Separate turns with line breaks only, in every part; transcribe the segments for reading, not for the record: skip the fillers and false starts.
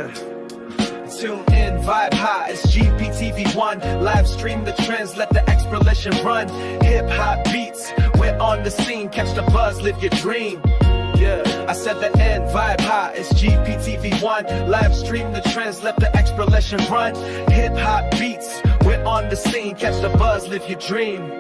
Yeah. Tune in, vibe high, it's GPTV1. Live stream the trends, let the exploration run. Hip hop beats, we're on the scene. Catch the buzz, live your dream. Yeah, I said the end, vibe high, it's GPTV1. Live stream the trends, let the exploration run. Hip hop beats, we're on the scene. Catch the buzz, live your dream.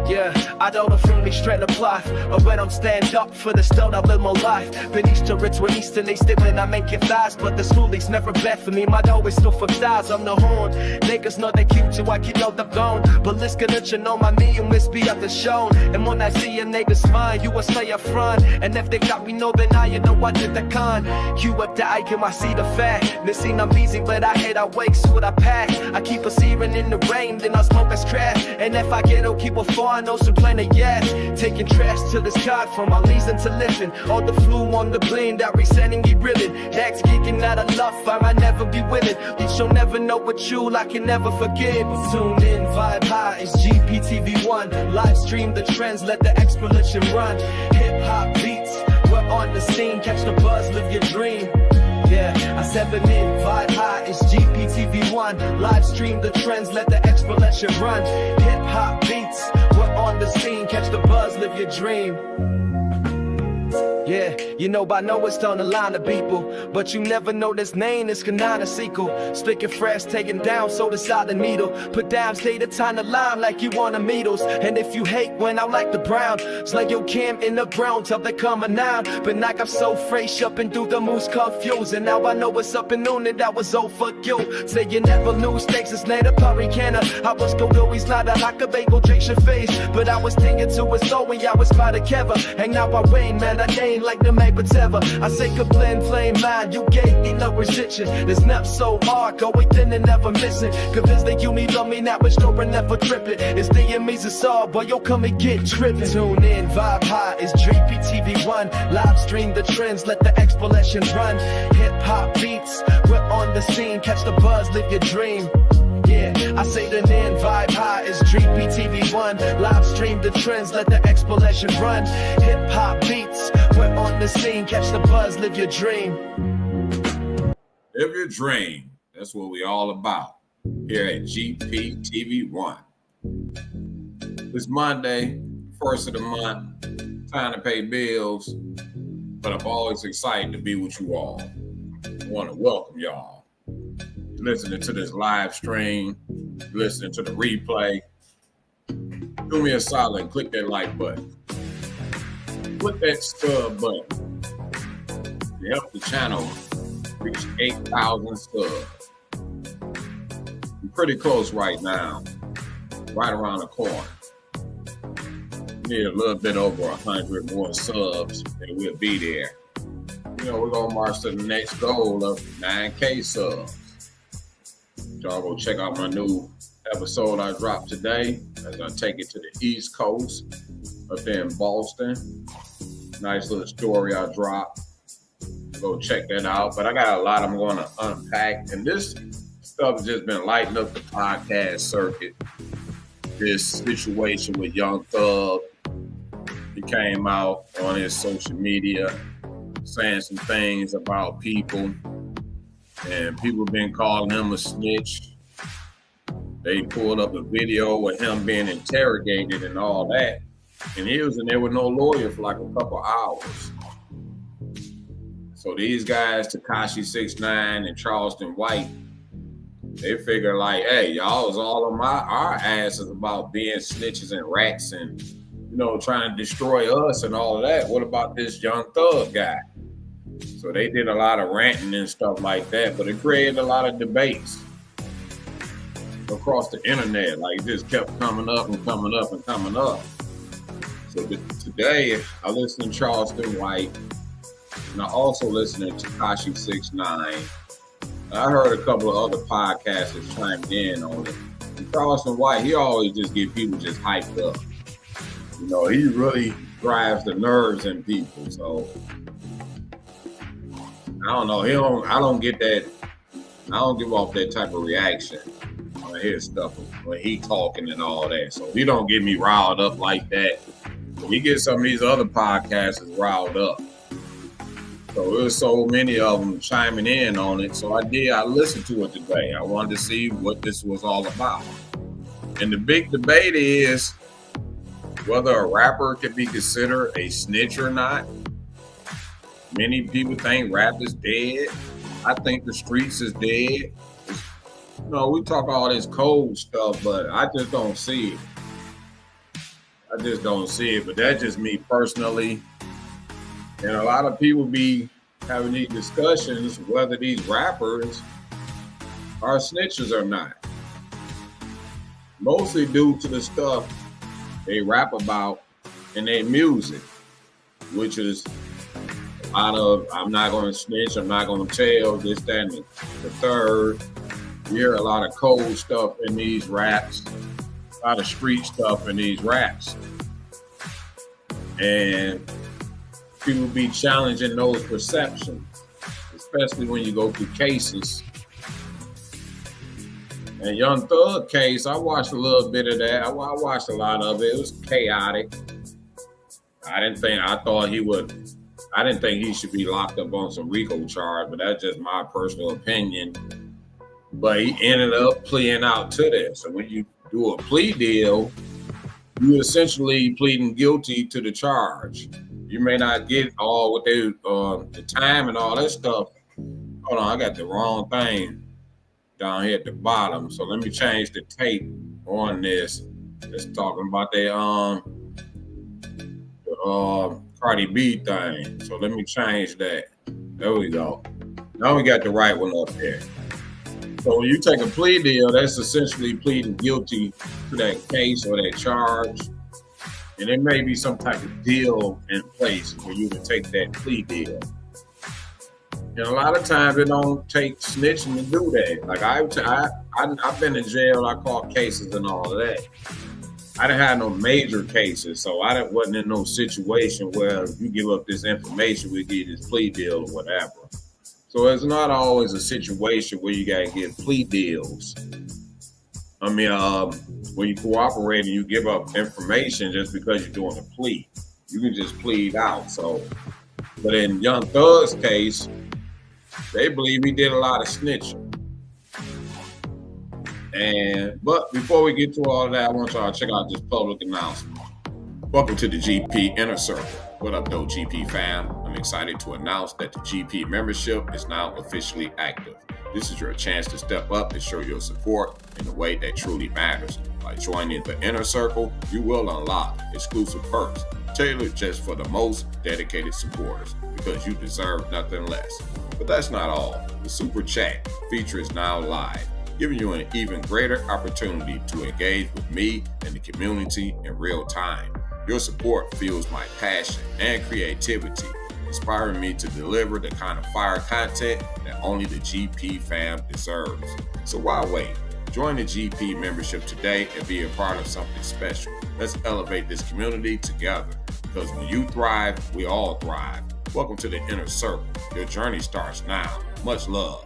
Yeah, I don't know from me straight apply. Or when I'm stand up for the stone, I live my life. Been east to rich with east and they stick when I make it thighs. But the schoolies never bet for me, my dough is still for thighs. I'm the horn, niggas know they cute too, I keep out the bone. But let's get it, you know my me, you miss be up the shown. And when I see a nigga smile, you will stay up front. And if they got me, no, then you know I did the con. You up the icon, I see the fat. This scene I'm easy, but I hate I wake, so what I pack. I keep a searing in the rain, then I smoke as crap. And if I get, I'll keep a far. No some planet yet. Taking trash to the sky from my leasing to living. All the flu on the blend that resenting me ribbon. Hacks kicking out of love, I might never be willing. At you'll never know what you I can never forget. Tune in, vibe high, it's GPTV1. Live stream the trends, let the exploration run. Hip hop beats, we're on the scene. Catch the buzz, live your dream. Yeah, I 7 in, vibe high, it's GPTV1. Live stream the trends, let the exploration run. Hip hop beats, we're on the scene. Catch the buzz, live your dream. Yeah, you know by now it's on the line of people, but you never know this name, it's Kanana sequel. Speaking fresh, taking down, so decide the needle. Put down, stay the time to line like you want the Beatles. And if you hate when I like the brown, it's like your cam in the ground till they coming out. But like I'm so fresh up and through the moose confused. And now I know what's up and noon and that was all for you. Say you never lose, stakes is native Purricana. I was go do he's not a Huckabay, go drink your face. But I was thinking to his soul when y'all was by together. And now I rain, man, I ain't like the make whatever. I say complain, flame mine, you gave me no restriction. This nap so hard, go within and never missing. Convinced that you need love me now, but sure never tripping. It's the enemies of all, boy, yo come and get tripping. Tune in, vibe high, it's GPTV1. Live stream the trends, let the exploration run. Hip hop beats, we're on the scene. Catch the buzz, live your dream. Yeah, I say the name, vibe high, it's GPTV1. Live stream the trends, let the exploration run. Hip hop beats, we're on the scene. Catch the buzz, live your dream.
Live your dream. That's what we all about here at GPTV1. It's Monday, first of the month, time to pay bills, but I'm always excited to be with you all. I want to welcome y'all. Listening to this live stream, listening to the replay, do me a solid and click that like button. Click that sub button to help the channel reach 8,000 subs. I'm pretty close right now, right around the corner. Need a little bit over 100 more subs and we'll be there. You know, we're gonna march to the next goal of 9K subs. Y'all go check out my new episode I dropped today as I take it to the East Coast up there in Boston. Nice little story I dropped. Go check that out. But I got a lot I'm going to unpack. And this stuff has just been lighting up the podcast circuit. This situation with Young Thug. He came out on his social media saying some things about people. And people been calling him a snitch. They pulled up a video with him being interrogated and all that. And he was in there with no lawyer for like a couple hours. So these guys, Tekashi69 and Charleston White, they figure like, hey, y'all was all on our asses about being snitches and rats and, you know, trying to destroy us and all of that. What about this Young Thug guy? So they did a lot of ranting and stuff like that, but it created a lot of debates across the internet. Like it just kept coming up and coming up and coming up. So today I listened to Charleston White and I also listened to Tekashi69. I heard a couple of other podcasts that chimed in on it. And Charleston White, he always just get people just hyped up. You know, he really drives the nerves in people. So I don't know. I don't get that. I don't give off that type of reaction when I hear stuff when he talking and all that. So he don't get me riled up like that. He gets some of these other podcasts riled up. So there's so many of them chiming in on it. So I listened to it today. I wanted to see what this was all about. And the big debate is whether a rapper can be considered a snitch or not. Many people think rap is dead. I think the streets is dead. We talk all this cold stuff, but I just don't see it. But that's just me personally. And a lot of people be having these discussions whether these rappers are snitches or not. Mostly due to the stuff they rap about in their music, which is a lot of I'm not going to snitch, I'm not going to tell, this, that, and the third. You hear a lot of cold stuff in these raps, a lot of street stuff in these raps. And people be challenging those perceptions, especially when you go through cases. And Young Thug case, I watched a little bit of that. I watched a lot of it. It was chaotic. I didn't think he should be locked up on some RICO charge, but that's just my personal opinion. But he ended up pleading out to that. So when you do a plea deal, you essentially pleading guilty to the charge. You may not get all what the time and all that stuff. Hold on, I got the wrong thing down here at the bottom. So let me change the tape on this. It's talking about the Cardi B thing. So let me change that. There we go. Now we got the right one up there. So when you take a plea deal, that's essentially pleading guilty to that case or that charge. And there may be some type of deal in place for you to take that plea deal. And a lot of times it don't take snitching to do that. Like I've been in jail, I caught cases and all of that. I didn't have no major cases, so I wasn't in no situation where you give up this information, we give this plea deal or whatever. So it's not always a situation where you gotta get plea deals. I mean, when you cooperate and you give up information just because you're doing a plea, you can just plead out. So, but in Young Thug's case, they believe he did a lot of snitching. But before we get to all of that, I want y'all to check out this public announcement. Welcome to the GP Inner Circle. What up, though, GP fam? I'm excited to announce that the GP membership is now officially active. This is your chance to step up and show your support in a way that truly matters. By joining the Inner Circle, you will unlock exclusive perks tailored just for the most dedicated supporters, because you deserve nothing less. But that's not all. The Super Chat feature is now live, giving you an even greater opportunity to engage with me and the community in real time. Your support fuels my passion and creativity, inspiring me to deliver the kind of fire content that only the GP fam deserves. So why wait? Join the GP membership today and be a part of something special. Let's elevate this community together, because when you thrive, we all thrive. Welcome to the Inner Circle. Your journey starts now. Much love.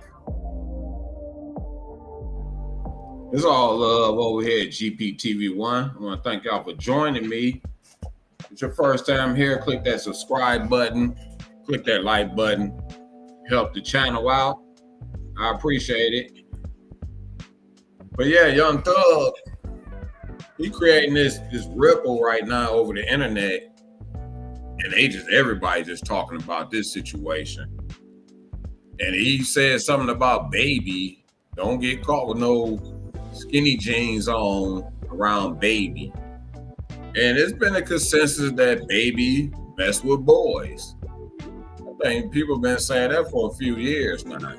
It's all love over here at GPTV1. I want to thank y'all for joining me. If it's your first time here, click that subscribe button, click that like button, help the channel out. I appreciate it. But yeah, Young Thug, he creating this ripple right now over the internet, and everybody just talking about this situation. And he said something about Baby. Don't get caught with no skinny jeans on around Baby. And it's been a consensus that Baby messed with boys. I think people have been saying that for a few years now.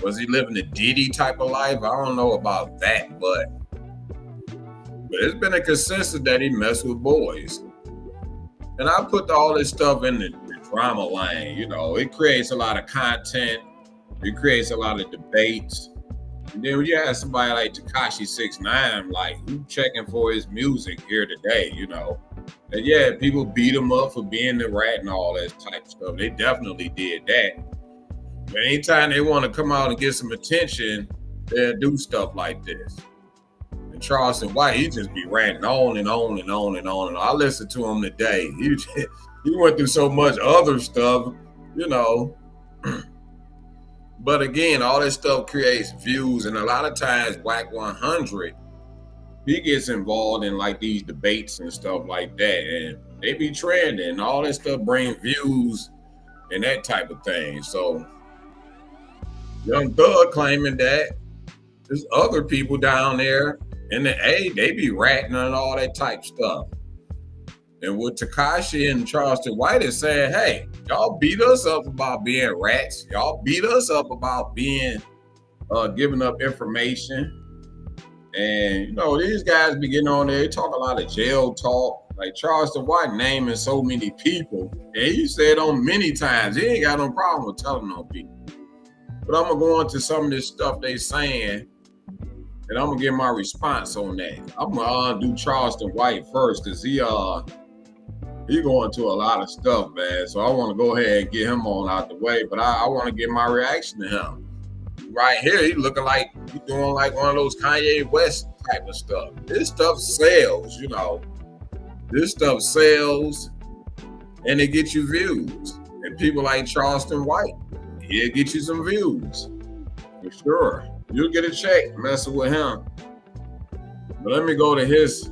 Was he living a Diddy type of life? I don't know about that, but it's been a consensus that he messed with boys. And I put all this stuff in the drama lane. You know, it creates a lot of content. It creates a lot of debates. And then when you have somebody like Tekashi69, like, who checking for his music here today, you know? And yeah, people beat him up for being the rat and all that type of stuff. They definitely did that. But anytime they want to come out and get some attention, they'll do stuff like this. And Charleston White, he just be ranting on and on and on and on and on. I listened to him today. He went through so much other stuff. you know. But again, all this stuff creates views, and a lot of times, Whack 100, he gets involved in like these debates and stuff like that, and they be trending, and all this stuff bring views and that type of thing. So, Young Thug claiming that there's other people down there in the A, they be ratting and all that type stuff. And with Tekashi and Charleston White is saying, hey, y'all beat us up about being rats. Y'all beat us up about being giving up information. And, you know, these guys be getting on there, they talk a lot of jail talk. Like Charleston White naming so many people. And he said on many times, he ain't got no problem with telling on people. But I'm going to go into some of this stuff they saying, and I'm going to get my response on that. I'm going to do Charleston White first, because he going to a lot of stuff, man. So I want to go ahead and get him on out the way. But I want to get my reaction to him. Right here, he looking like he doing like one of those Kanye West type of stuff. This stuff sells, you know. This stuff sells, and it gets you views. And people like Charleston White, he'll get you some views. For sure. You'll get a check messing with him. But let me go to his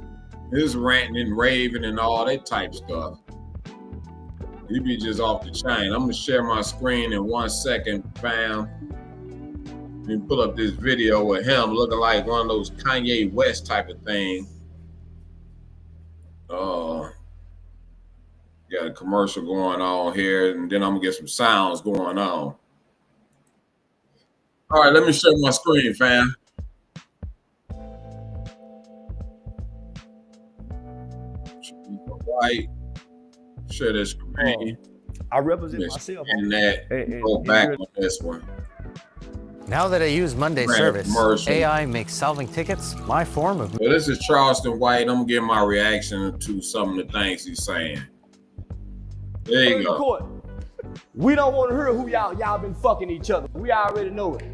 ranting and raving and all that type stuff. He be just off the chain. I'm gonna share my screen in 1 second, fam. You can pull up this video with him looking like one of those Kanye West type of thing. Got a commercial going on here, and then I'm gonna get some sounds going on. All right, let me share my screen, fam. Right, share this screen.
I represent myself.
And that go back on this one.
Now that I use Monday service,
commercial.
AI makes solving tickets my form of...
So this is Charleston White. I'm going to give my reaction to some of the things he's saying. There you go.
Court. We don't want to hear who y'all been fucking each other. We already know it.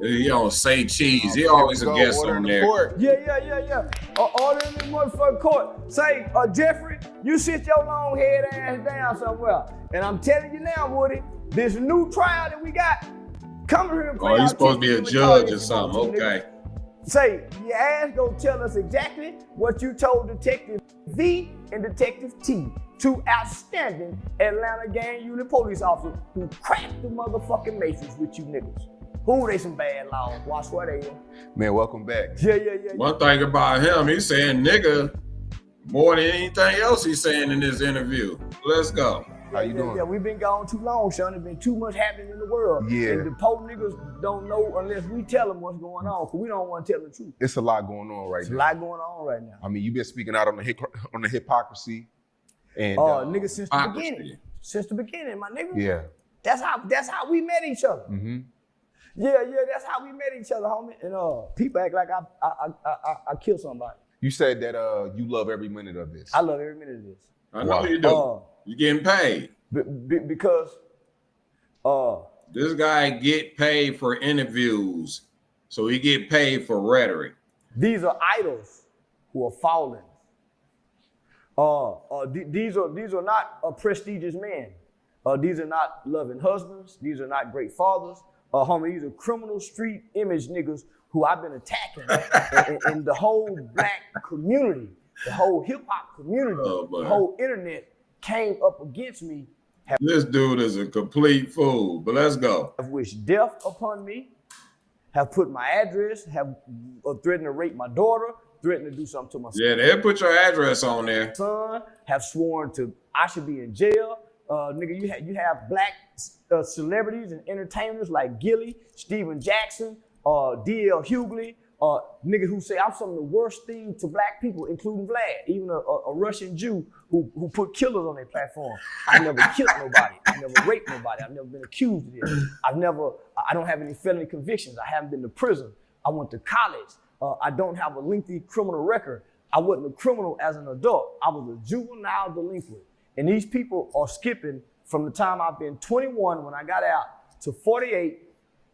He don't say cheese. He always a guest on there.
Yeah. Order in the motherfucking court. Say, Jeffrey, you sit your long head ass down somewhere. And I'm telling you now, Woody, this new trial that we got, come here and play.
Oh, he's supposed to be a judge or something. Okay.
Say, your ass gonna tell us exactly what you told Detective V and Detective T, two outstanding Atlanta gang unit police officers who cracked the motherfucking matrix with you niggas. Who they some bad laws? Watch what they in.
Man, welcome back.
Yeah.
One thing about him, he's saying nigga more than anything else he's saying in this interview. Let's go.
How you doing?
Yeah, we've been gone too long, Sean. There's been too much happening in the world.
Yeah.
And the poor niggas don't know unless we tell them what's going on, because we don't want to tell the truth.
It's a lot going on right
There's
now.
a lot going on right now.
I mean, you've been speaking out on the hypocrisy. And
nigga, since the beginning. Since the beginning, my nigga.
Yeah.
That's how we met each other.
Mm-hmm.
Yeah, that's how we met each other, homie. And people act like I killed somebody.
You said that you love every minute of this.
I love every minute of this.
I know you do. You getting paid.
Because
this guy get paid for interviews, so he get paid for rhetoric.
These are idols who are fallen. These are not prestigious men. These are not loving husbands. These are not great fathers. Homie, these are criminal street image niggas who I've been attacking in the whole black community, the whole hip hop community, the whole internet came up against me.
This dude is a complete fool, but let's go.
Have wished death upon me, have put my address, have threatened to rape my daughter, threatened to do something to my son.
Yeah, they'll put your address on there.
Son, have sworn I should be in jail. Nigga, you have black celebrities and entertainers like Gilly, Steven Jackson, D.L. Hughley, nigga who say I'm some of the worst things to black people, including Vlad, even a Russian Jew who put killers on their platform. I never killed nobody. I never raped nobody. I've never been accused of this. I don't have any felony convictions. I haven't been to prison. I went to college. I don't have a lengthy criminal record. I wasn't a criminal as an adult. I was a juvenile delinquent. And these people are skipping from the time I've been 21 when I got out to 48,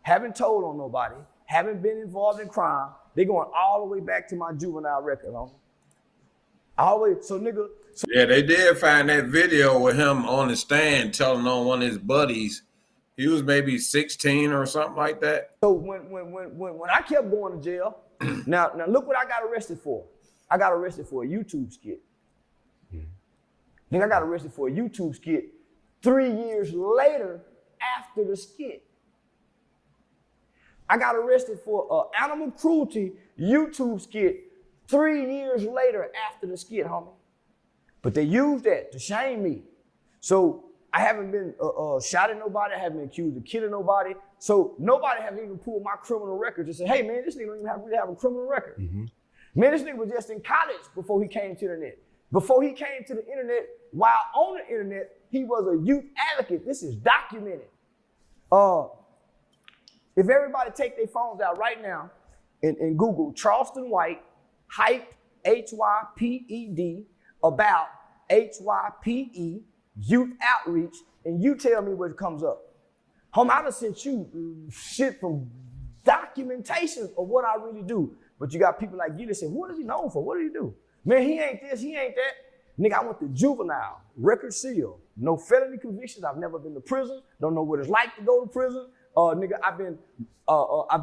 haven't told on nobody, haven't been involved in crime. They're going all the way back to my juvenile record, homie. So nigga,
Yeah, they did find that video with him on the stand telling on one of his buddies. He was maybe 16 or something like that.
so when I kept going to jail, now look what I got arrested for. I got arrested for a YouTube skit. Then I got arrested for a YouTube skit 3 years later after the skit. I got arrested for an animal cruelty YouTube skit 3 years later after the skit, homie. But they used that to shame me. So I haven't been shot at nobody. I haven't been accused of killing nobody. So nobody have even pulled my criminal record to say, hey man, this nigga don't even really have a criminal record. Man, this nigga was just in college before he came to the internet. Before he came to the internet, while on the internet, he was a youth advocate. This is documented. If everybody take their phones out right now and Google Charleston White, hyped, H-Y-P-E-D, about H-Y-P-E, youth outreach, and you tell me what comes up. Homie, I done sent you shit from documentation of what I really do. But you got people like you that say, what is he known for? What did he do? Man, he ain't this, he ain't that. Nigga, I went to juvenile, record seal, no felony convictions. I've never been to prison. Don't know what it's like to go to prison. Nigga, I've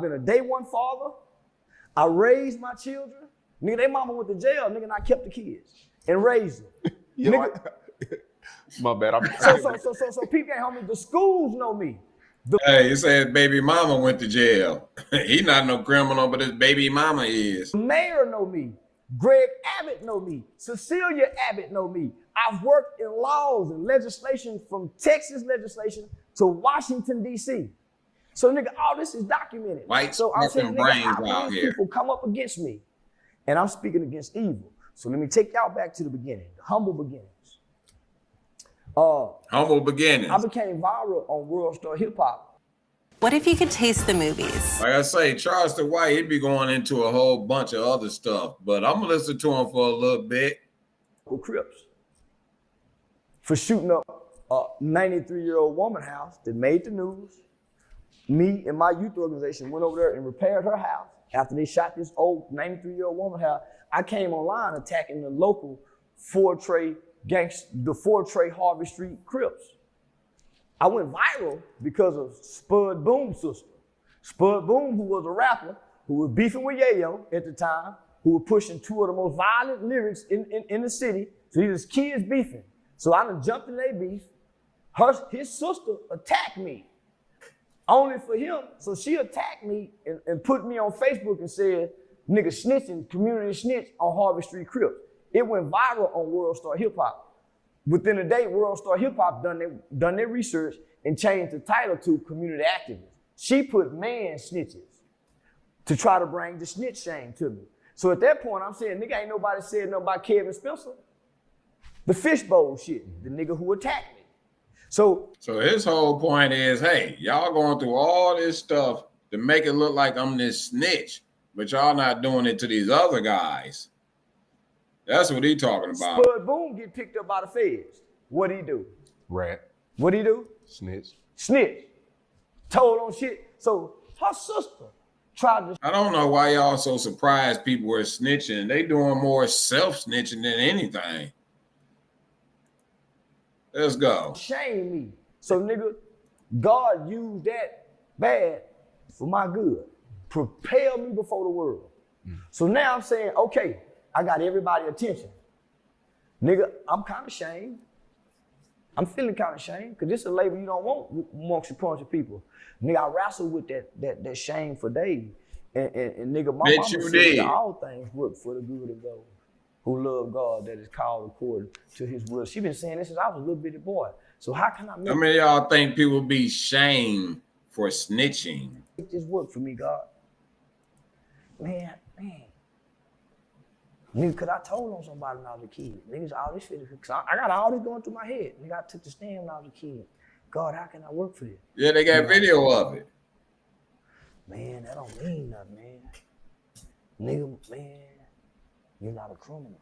been a day one father. I raised my children. Nigga, they mama went to jail. Nigga, and I kept the kids and raised them.
Yo,
Nigga,
my bad.
so people ain't homie. The schools know me.
Hey, you said baby mama went to jail. He not no criminal, but his baby mama is.
The mayor know me. Greg Abbott know me. Cecilia Abbott know me. I've worked in laws and legislation from Texas legislation to Washington, D.C. So, nigga, all this is documented.
White
so I'm saying,
brains
nigga, how
out
these
here.
people come up against me, and I'm speaking against evil. So let me take y'all back to the beginning, the humble beginnings.
Humble beginnings.
I became viral on World Star Hip Hop.
What if you could taste the movies?
Like I say, Charleston White, he'd be going into a whole bunch of other stuff, but I'm gonna listen to him for a little bit.
Crips for shooting up a 93-year-old woman house that made the news. Me and my youth organization went over there and repaired her house. After they shot this old 93-year-old woman house, I came online attacking the local Ford-Trey Harvey Street Crips. I went viral because of Spud Boom's sister. Spud Boom, who was a rapper, who was beefing with Yayo at the time, who was pushing two of the most violent lyrics in the city. So these kids beefing. So I done jumped in their beef. His sister attacked me. Only for him, so she attacked me and put me on Facebook and said, nigga snitching, community snitch on Harvey Street Crips. It went viral on World Star Hip Hop. Within a day, World Star Hip Hop done their research and changed the title to community activist. She put man snitches to try to bring the snitch shame to me. So at that point, I'm saying, nigga, ain't nobody said nothing about Kevin Spencer. The fishbowl shit, the nigga who attacked me. So
his whole point is, hey, y'all going through all this stuff to make it look like I'm this snitch, but y'all not doing it to these other guys. That's what he talking about.
Spud Boom get picked up by the feds. What'd he do?
Rat.
What'd he do?
Snitch.
Snitch. Told on shit. So her sister tried to.
I don't know why y'all so surprised people were snitching. They doing more self-snitching than anything. Let's go.
Shame me. So nigga, God used that bad for my good. Propel me before the world. So now I'm saying, okay, I got everybody's attention. Nigga, I'm kind of shamed. I'm feeling kind of shamed because this is a label you don't want amongst a bunch of people. Nigga, I wrestled with that shame for days. And nigga, my mama said that all things work for the good of those who love God that is called according to his will. She been saying this since I was a little bitty boy. So how can I make
y'all think people be shamed for snitching?
Make this work for me, God? Man. Nigga, cause I told on somebody when I was a kid. Niggas, all this shit, I got all this going through my head. Nigga, I took the stand when I was a kid. God, how can I work for this?
Yeah, they got video of it.
Man, that don't mean nothing, man. Nigga, man, you're not a criminal.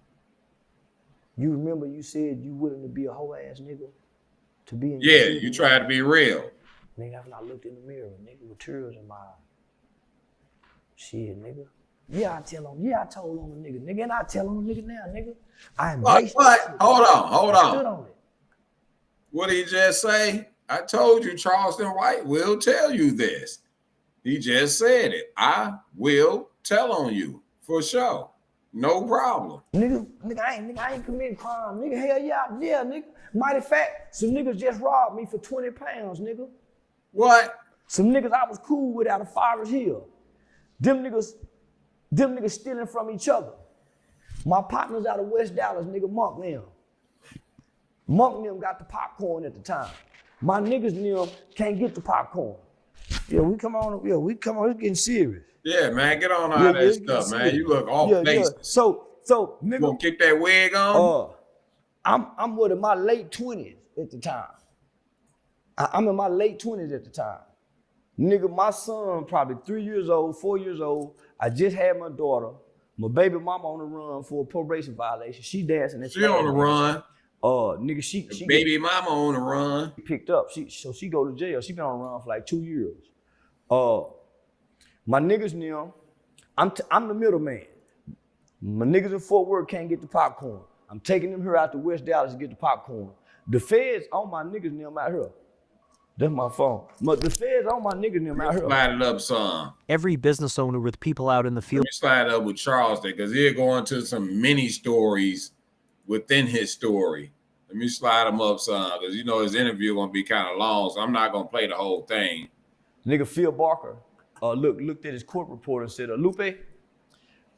You remember you said you willing to be a whole ass nigga to be in
Yeah, you try to be real.
Nigga, I've not looked in the mirror, nigga, with tears in my eyes. Shit, nigga. Yeah, I tell on. Yeah, I told on the nigga, nigga, and I tell on the nigga now, nigga. I
What?
embrace that shit.
Hold on.
I stood on it.
What did he just say? I told you Charleston White will tell you this. He just said it. I will tell on you for sure. No problem.
Nigga, I ain't committing crime. Nigga, hell yeah, nigga. Mighty fact, some niggas just robbed me for 20 pounds, nigga.
What?
Some niggas I was cool with out of Forest Hill. Them niggas stealing from each other. My partners out of West Dallas, nigga, Monk them. Monk them got the popcorn at the time. My niggas them can't get the popcorn. Yeah, we come on, it's getting serious.
Yeah, man, get on all that stuff, man. You look off base.
So nigga,
you gonna kick that wig on?
I'm in my late 20s at the time. I'm in my late 20s at the time. Nigga, my son probably 3 years old, 4 years old. I just had my daughter. My baby mama on the run for a probation violation. She dancing.
She on the run.
Nigga, she
baby mama on the run.
Picked up. She go to jail. She been on the run for like 2 years. My niggas now, I'm the middleman. My niggas in Fort Worth can't get the popcorn. I'm taking them here out to West Dallas to get the popcorn. The feds on my niggas now out here. That's my phone. But the feds on my niggas now out here.
Slide it up some.
Every business owner with people out in the field.
Let me slide it up with Charleston because he'll go into some mini stories within his story. Let me slide him up some because you know his interview gonna be kind of long, so I'm not gonna play the whole thing.
Nigga Phil Barker looked at his court report and said, Lupe.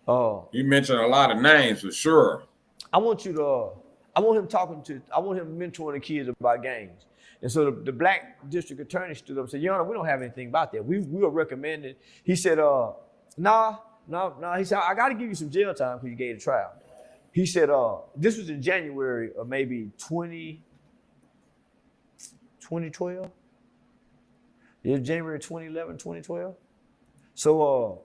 You mentioned a lot of names for sure.
I want him mentoring the kids about gangs. And so the black district attorney stood up and said, Your Honor, we don't have anything about that. We were recommended. He said, nah. He said, I got to give you some jail time because you gave the trial. He said, this was in January of maybe 2012. It was January 2011, 2012. So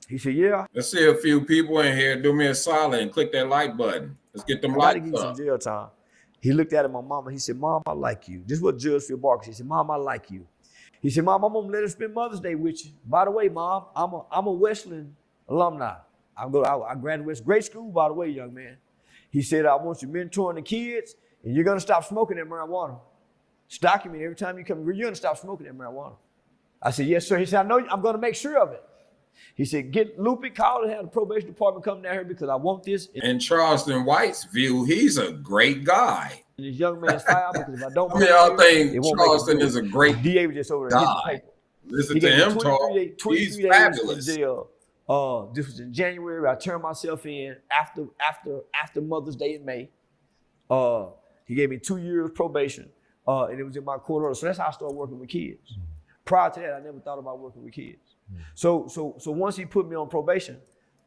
he said, yeah.
Let's see a few people in here. Do me a solid and click that like button. Let's get them lights up. I got to give you some
jail time. He looked at my mama. He said, Mom, I like you. This is what Judge Phil Barker said. He said, Mom, I like you. He said, Mom, I'm going to let her spend Mother's Day with you. By the way, Mom, I'm a Westland alumni. I graduated grade school, by the way, young man. He said, I want you mentoring the kids, and you're going to stop smoking that marijuana. It's documented every time you come here, you're going to stop smoking that marijuana. I said, yes, sir. He said, I know I'm going to make sure of it. He said, get Lupe, call and have the probation department come down here because I want this.
In Charleston White's view, he's a great guy.
And this young man's filed because if I don't,
y'all think Charleston is a great
DA was just over there hitting the paper.
Listen to him talk. He's fabulous.
In jail. This was in January. I turned myself in after Mother's Day in May. He gave me 2 years probation, and it was in my court order. So that's how I started working with kids. Prior to that, I never thought about working with kids. So once he put me on probation,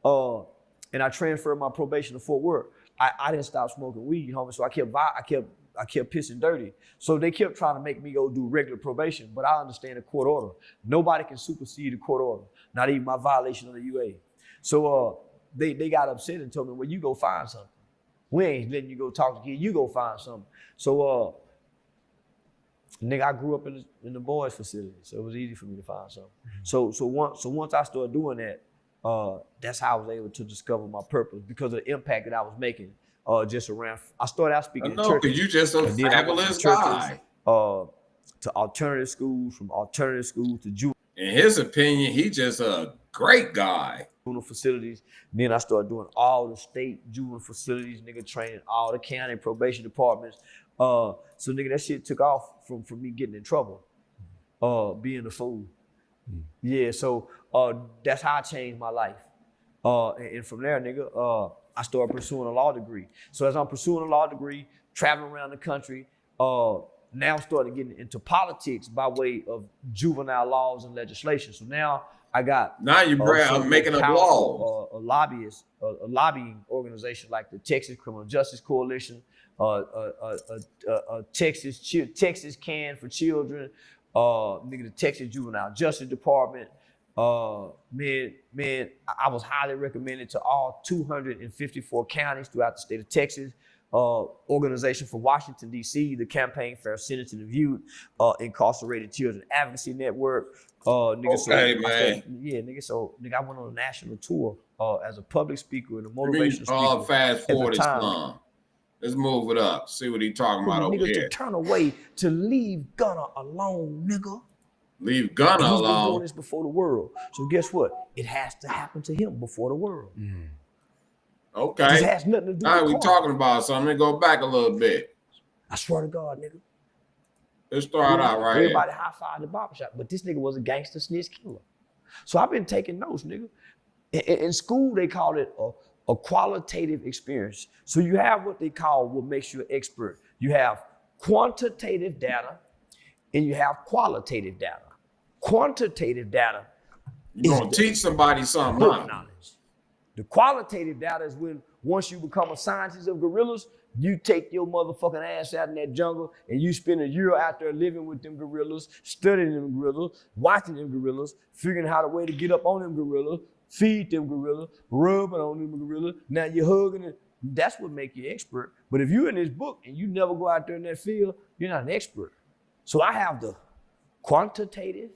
and I transferred my probation to Fort Worth, I didn't stop smoking weed, homie. So I kept pissing dirty. So they kept trying to make me go do regular probation, but I understand the court order. Nobody can supersede the court order, not even my violation of the UA. So they got upset and told me, well, you go find something. We ain't letting you go talk to kids. You go find something. So nigga, I grew up in the boys' facility, so it was easy for me to find something. So once I started doing that, that's how I was able to discover my purpose because of the impact that I was making. Just around, I started out speaking.
I know, because you just a fabulous guy.
To alternative schools, from alternative schools to juvenile.
In his opinion, he just a great guy.
Juvenile facilities. Then I started doing all the state juvenile facilities, nigga, training all the county probation departments. So nigga, that shit took off from me getting in trouble, being a fool. Yeah, so that's how I changed my life. And from there, nigga, I started pursuing a law degree. So as I'm pursuing a law degree, traveling around the country, now I'm starting getting into politics by way of juvenile laws and legislation. So now I got
I'm making a law.
A lobbying organization like the Texas Criminal Justice Coalition, Texas Can for Children, the Texas Juvenile Justice Department. Man, I was highly recommended to all 254 counties throughout the state of Texas. organization for Washington, D.C., the Campaign for Sentencing and Viewed, Incarcerated Children Advocacy Network. Nigga,
Okay, man.
I went on a national tour as a public speaker and a motivational speaker.
Fast forward Islam. Let's move it up. See what he talking about over here.
To turn away, to leave Gunna alone, nigga.
Leave Gunna
He's
alone.
been doing this before the world. So guess what? It has to happen to him before the world.
Okay.
This has nothing to do
All right,
with
we talking about something. Let me go back a little bit.
I swear to God, nigga.
Let's start out right here.
Everybody high-five the barbershop, but this nigga was a gangster snitch killer. So I've been taking notes, nigga. In school, they call it a qualitative experience. So you have what they call what makes you an expert. You have quantitative data and you have qualitative data. Quantitative data
You're going to teach somebody something,
book
huh?
knowledge. The qualitative data is when once you become a scientist of gorillas, you take your motherfucking ass out in that jungle and you spend a year out there living with them gorillas, studying them gorillas, watching them gorillas, figuring out a way to get up on them gorillas, feed them gorillas, rubbing on them gorillas. Now you're hugging it. That's what make you expert. But if you're in this book and you never go out there in that field, you're not an expert. So I have the quantitative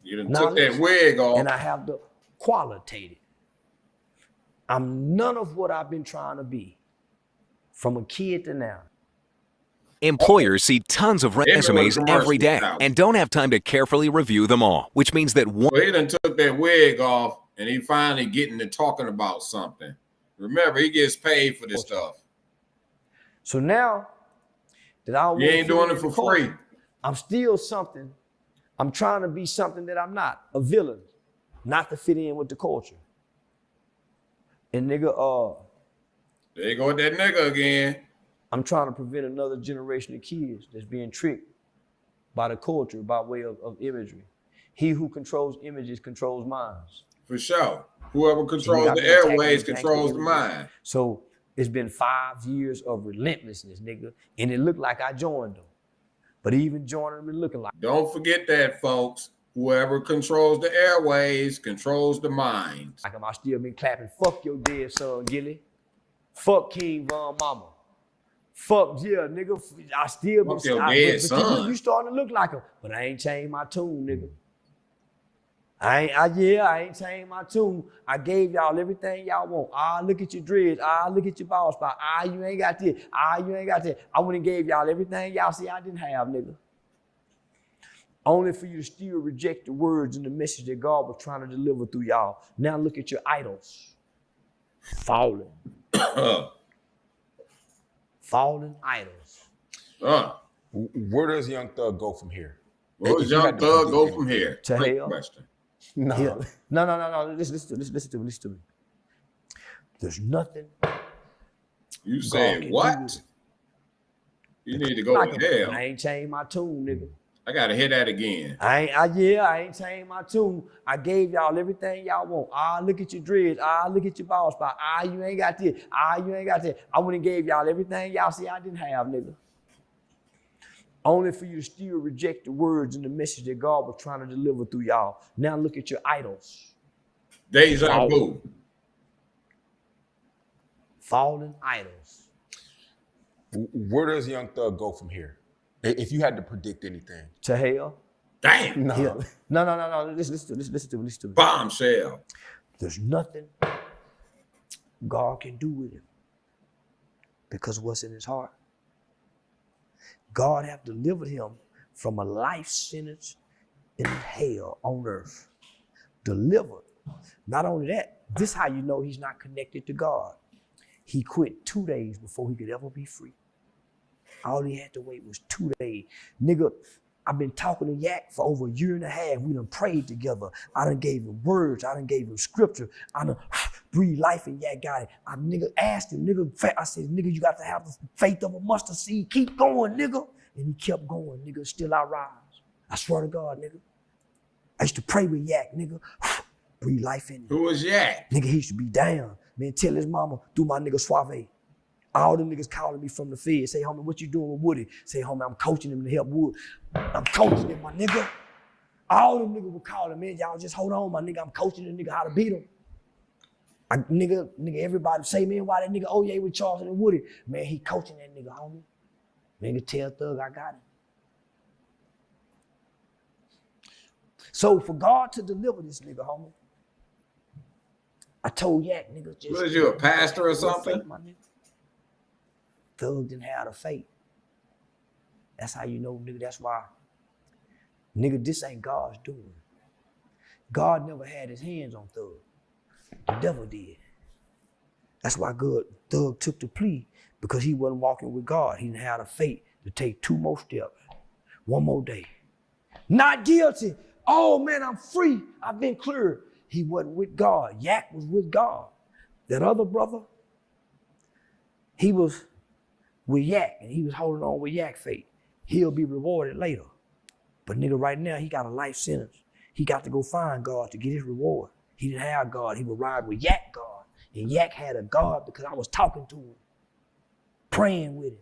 You done took that wig off.
and I have the qualitative. I'm none of what I've been trying to be from a kid to now.
Employers see tons of resumes every day and don't have time to carefully review them all, which means that one.
Well, he done took that wig off and he finally getting to talking about something. Remember, he gets paid for this stuff.
So now that I
You ain't doing it for free.
I'm still something. I'm trying to be something that I'm not, a villain, not to fit in with the culture. And nigga,
There you go with that nigga again.
I'm trying to prevent another generation of kids that's being tricked by the culture by way of imagery. He who controls images controls minds.
For sure. Whoever controls the airways controls the mind.
So it's been 5 years of relentlessness, nigga. And it looked like I joined them. But even joining them, it looking like.
Don't forget that, folks. Whoever controls the airways controls the mind.
Like I still been clapping. Fuck your dead son, Gilly. Fuck King Von Mama. Fuck yeah, nigga. I still been.
Fuck your dead son.
You starting to look like him, but I ain't changed my tune, nigga. I ain't changed my tune. I gave y'all everything y'all want. Look at your dreads. Look at your ball spot. You ain't got this. You ain't got that. I went and gave y'all everything y'all see I didn't have, nigga. Only for you to still reject the words and the message that God was trying to deliver through y'all. Now look at your idols. Fallen. Fallen idols.
Where does Young Thug go from here?
Where does Young Thug go from here?
To hell.
Question.
No. No. Listen to me. There's nothing.
You said what? You need to go to hell.
I ain't changed my tune, nigga.
I gotta hear that again.
I ain't changed my tune. I gave y'all everything y'all want. Look at your dreads. Look at your ball spot. You ain't got this. You ain't got that. I went and gave y'all everything y'all see I didn't have, nigga. Only for you to still reject the words and the message that God was trying to deliver through y'all. Now look at your idols.
Deja vu.
Fallen idols.
Where does Young Thug go from here? If you had to predict anything.
To hell.
Damn.
No. No. Listen to me.
Bombshell.
There's nothing God can do with him because of what's in his heart. God have delivered him from a life sentence in hell on earth. Delivered. Not only that, this is how you know he's not connected to God. He quit 2 days before he could ever be free. All he had to wait was 2 days. Nigga, I've been talking to Yak for over a year and a half. We done prayed together. I done gave him words. I done gave him scripture. I done breathed life and Yak got it. I asked him, I said, nigga, you got to have the faith of a mustard seed. Keep going, nigga. And he kept going, nigga. Still I rise. I swear to God, nigga. I used to pray with Yak, nigga. Breathe life in him.
Who was Yak?
Nigga, he used to be down. Man, tell his mama, through my nigga Suave. All them niggas calling me from the Fed. Say, homie, what you doing with Woody? Say, homie, I'm coaching him to help Wood. I'm coaching him, my nigga. All them niggas were calling, man, y'all just hold on, my nigga. I'm coaching the nigga how to beat him. Nigga, everybody say, man, why that nigga Oye with Charleston and Woody? Man, he coaching that nigga, homie. Nigga tell Thug I got him. So for God to deliver this nigga, homie, I told Yak, nigga, just.
Was you a pastor or something?
Faith, my nigga. Thug didn't have the faith. That's how you know, nigga, that's why. Nigga, this ain't God's doing. God never had his hands on Thug. The devil did. That's why Thug took the plea, because he wasn't walking with God. He didn't have the faith to take 2 more steps. 1 more day. Not guilty. Oh man, I'm free. I've been cleared. He wasn't with God. Yak was with God. That other brother, he was with Yak, and he was holding on with Yak faith. He'll be rewarded later. But nigga, right now, he got a life sentence. He got to go find God to get his reward. He didn't have God. He would ride with Yak God. And Yak had a God because I was talking to him, praying with him.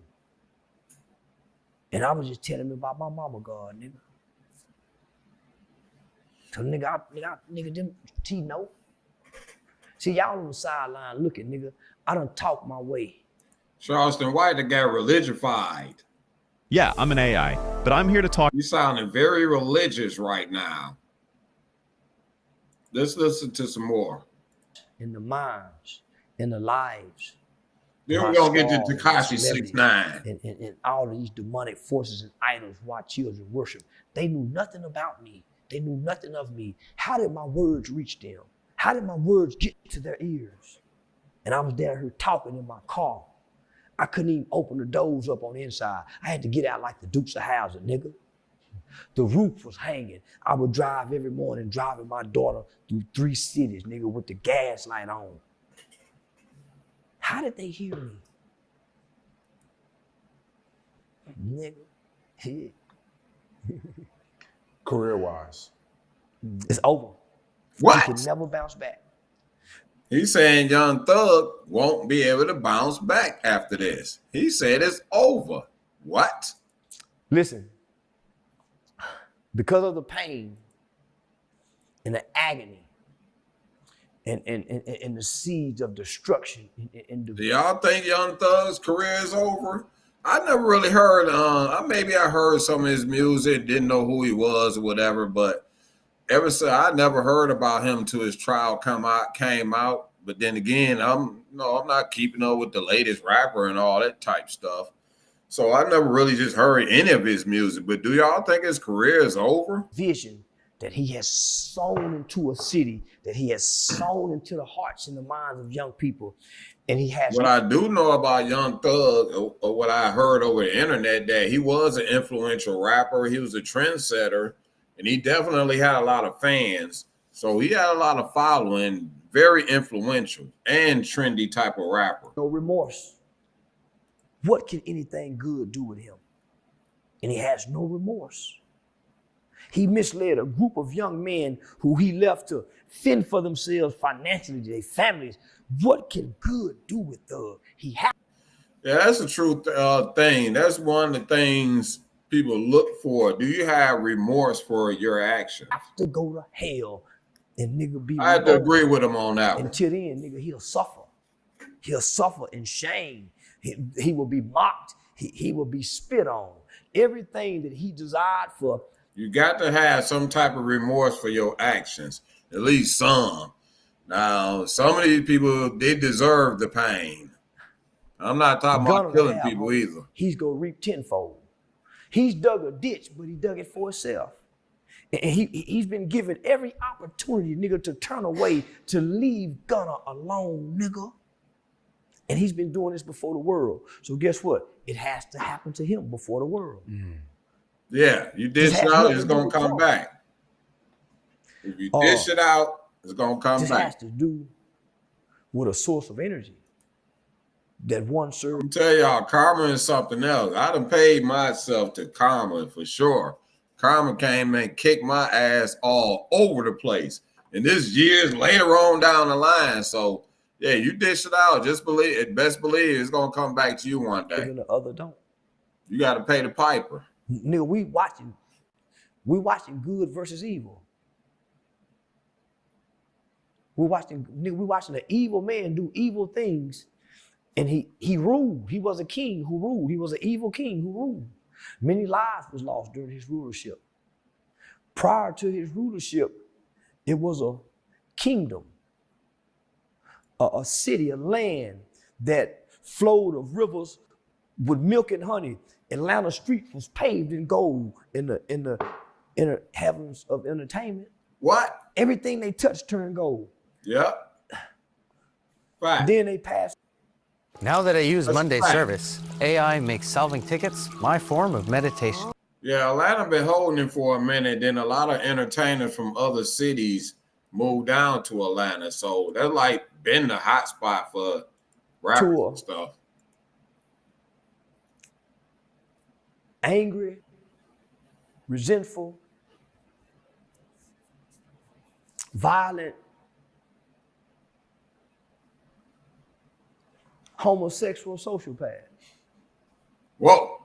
And I was just telling him about my mama God, nigga. So nigga, them T know. See, y'all on the sideline looking, nigga. I done talked my way.
Charleston White that got religified.
Yeah, I'm an AI, but I'm here to talk.
You sounding very religious right now. Let's listen to some more.
In the minds, in the lives.
Then we're going to get to Tekashi69.
And all of these demonic forces and idols who our children worship. They knew nothing about me. They knew nothing of me. How did my words reach them? How did my words get to their ears? And I was down here talking in my car. I couldn't even open the doors up on the inside. I had to get out like the Dukes of Hazzard, nigga. The roof was hanging. I would drive every morning, driving my daughter through 3 cities, nigga, with the gas light on. How did they hear me? Nigga.
Career-wise.
It's over.
What?
You can never bounce back.
He's saying Young Thug won't be able to bounce back after this. He said it's over. What?
Listen, because of the pain and the agony and the seeds of destruction.
Do y'all think Young Thug's career is over? I never really heard, maybe I heard some of his music, didn't know who he was or whatever, but ever since I never heard about him till his trial came out. But then again, I'm not keeping up with the latest rapper and all that type stuff. So I never really just heard any of his music. But do y'all think his career is over?
Vision that he has sown into a city, that he has sown into the hearts and the minds of young people. And he has.
What I do know about Young Thug, or what I heard over the internet, that he was an influential rapper. He was a trendsetter, and he definitely had a lot of fans. So he had a lot of following, very influential and trendy type of rapper.
No remorse. What can anything good do with him? And he has no remorse. He misled a group of young men who he left to fend for themselves financially, their families. What can good do with Thug?
Yeah, that's a true thing. That's one of the things people look for. Do you have remorse for your actions?
Have to go to hell and nigga be.
I have to agree with him on that one.
Until then, nigga, he'll suffer. He'll suffer in shame. He will be mocked. He will be spit on. Everything that he desired for.
You got to have some type of remorse for your actions, at least some. Now, some of these people, they deserve the pain. I'm not talking about killing people either.
He's going to reap tenfold. He's dug a ditch, but he dug it for himself. And he's been given every opportunity, nigga, to turn away, to leave Gunna alone, nigga. And he's been doing this before the world. So guess what? It has to happen to him before the world.
Yeah, you dish it out, it's going to come back. If you dish it out, it's going to come back.
This has to do with a source of energy that one serves.
I'm telling y'all, karma is something else. I done paid myself to karma for sure. Karma came and kicked my ass all over the place. And this year's later on down the line. So, yeah, you dish it out. Just believe it. Best believe it's going to come back to you one day.
And the other don't.
You got to pay the piper.
Nigga, we watching good versus evil. We watching an evil man do evil things, and he ruled. He was a king who ruled. He was an evil king who ruled. Many lives was lost during his rulership. Prior to his rulership, it was a kingdom, a city, a land that flowed of rivers with milk and honey. Atlanta streets was paved in gold in the heavens of entertainment.
What?
Everything they touched turned gold.
Yep. Right.
Then they passed.
Now that I use Monday
fact.
service, AI makes solving tickets my form of meditation.
Yeah, Atlanta been holding it for a minute. Then a lot of entertainers from other cities moved down to Atlanta. So they're like been the hot spot for rappers
Tour.
and stuff.
Angry, resentful, violent, homosexual sociopath.
Whoa.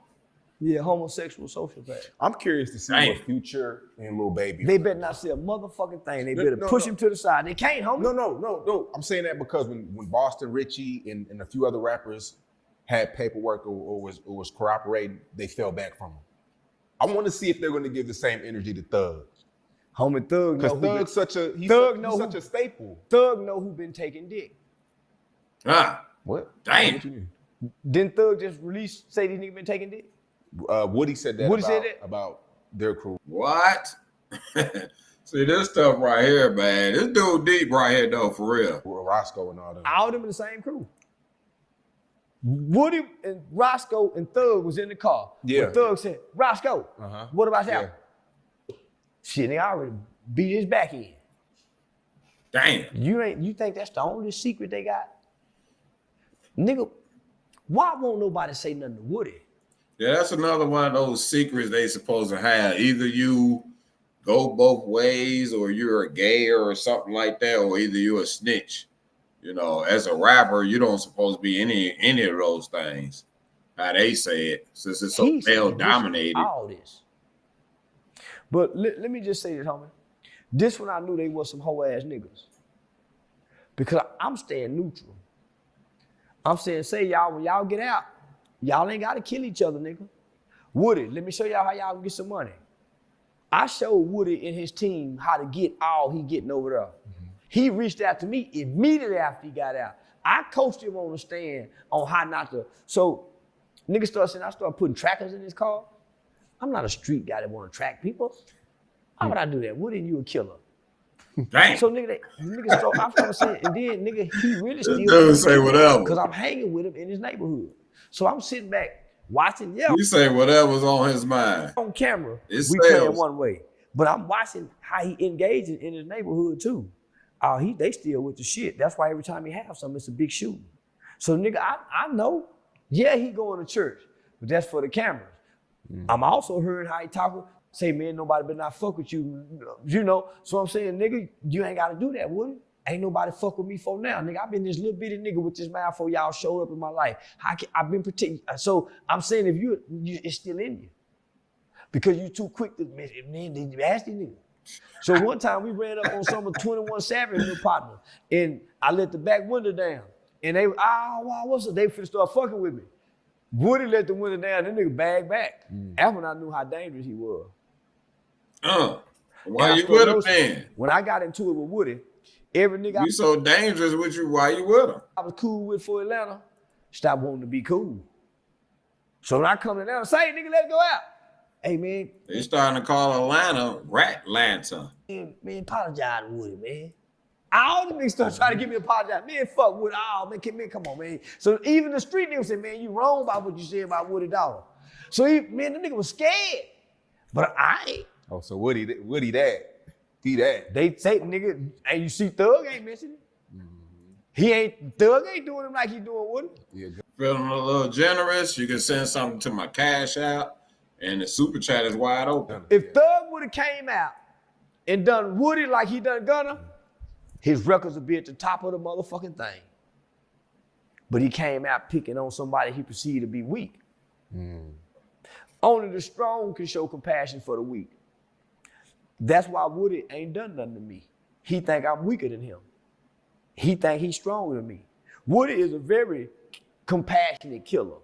Yeah, homosexual sociopath.
I'm curious to see
Damn.
what Future and Lil Baby.
They better not say a motherfucking thing. They
No,
better
no,
push
no.
him to the side. They can't, homie.
No. I'm saying that because when Boston Richie and a few other rappers had paperwork or was cooperating, they fell back from him. I want to see if they're going to give the same energy to Thug.
Homie, Thug know
Because Thug's such a
Thug
a staple.
Thug know who been taking dick.
Ah,
What?
damn.
What you mean?
Didn't Thug just say these niggas been taking dick?
Woody said that,
Woody said that?
about their crew.
What? See this stuff right here, man. This dude deep right here, though, for real.
Roscoe and all that.
All of them in the same crew. Woody and Roscoe and Thug was in the car.
Yeah.
When Thug said, Roscoe, what about that?
Yeah.
Shit, nigga, I already beat his back in.
Damn.
You think that's the only secret they got? Nigga, why won't nobody say nothing to Woody?
Yeah, that's another one of those secrets they supposed to have. Either you go both ways or you're a gay or something like that, or either you're a snitch. You know, as a rapper, you don't supposed to be any of those things. How they say it, since it's so male dominated.
All this. But let me just say this, homie. This one I knew they was some hoe ass niggas. Because I'm staying neutral. I'm saying, say y'all, when y'all get out, y'all ain't gotta kill each other, nigga. Woody, let me show y'all how y'all can get some money. I showed Woody and his team how to get all he getting over there. He reached out to me immediately after he got out. I coached him on the stand on how not to. So niggas started saying I started putting trackers in his car. I'm not a street guy that want to track people. How would I do that? Woody, you a killer.
Dang.
So niggas start, I'm starting saying, and then nigga, he really still
dude say whatever.
because I'm hanging with him in his neighborhood. So I'm sitting back watching, yeah,
You say whatever's on his mind.
on camera,
It
we playing
sells.
one way. But I'm watching how he engages in his neighborhood too. They still with the shit. That's why every time he have something, it's a big shooting. So nigga, I know, yeah, he going to church, but that's for the cameras. I'm also hearing how he talking, say, man, nobody better not fuck with you, you know. So I'm saying, nigga, you ain't gotta do that, Woody. Ain't nobody fuck with me for now, nigga. I've been this little bitty nigga with this mouth for y'all showed up in my life. I've been protecting. So I'm saying, if you it's still in you. Because you too quick to, man, they ask these niggas. So one time we ran up on some of 21 Savage new partner, and I let the back window down. And they, what's up? They finna start fucking with me. Woody let the window down, that nigga bagged back. That's when I knew how dangerous he was.
Why you with him, man?
When I got into it with Woody, every nigga
You so dangerous with you. Why you with him?
I was cool with for Atlanta, stopped wanting to be cool. So when I come to Atlanta, say, nigga, let's go out. Hey, man.
They starting to call Atlanta Rat-Lanta.
Man, apologize to Woody, man. All the niggas start trying to give me apologize. Man, fuck Woody. Oh, man, come on, man. So even the street niggas say, man, you wrong about what you said about Woody Dollar. So, the nigga was scared. But I ain't.
Oh, so Woody that. He that.
They say, nigga, and you see Thug ain't mentioning it. Thug ain't doing him like he doing Woody.
Yeah.
Feeling a little generous, you can send something to my cash out, and the super chat is wide open.
If Thug would have came out and done Woody like he done Gunna, his records would be at the top of the motherfucking thing. But he came out picking on somebody he perceived to be weak. Only the strong can show compassion for the weak. That's why Woody ain't done nothing to me. He think I'm weaker than him. He think he's stronger than me. Woody is a very compassionate killer.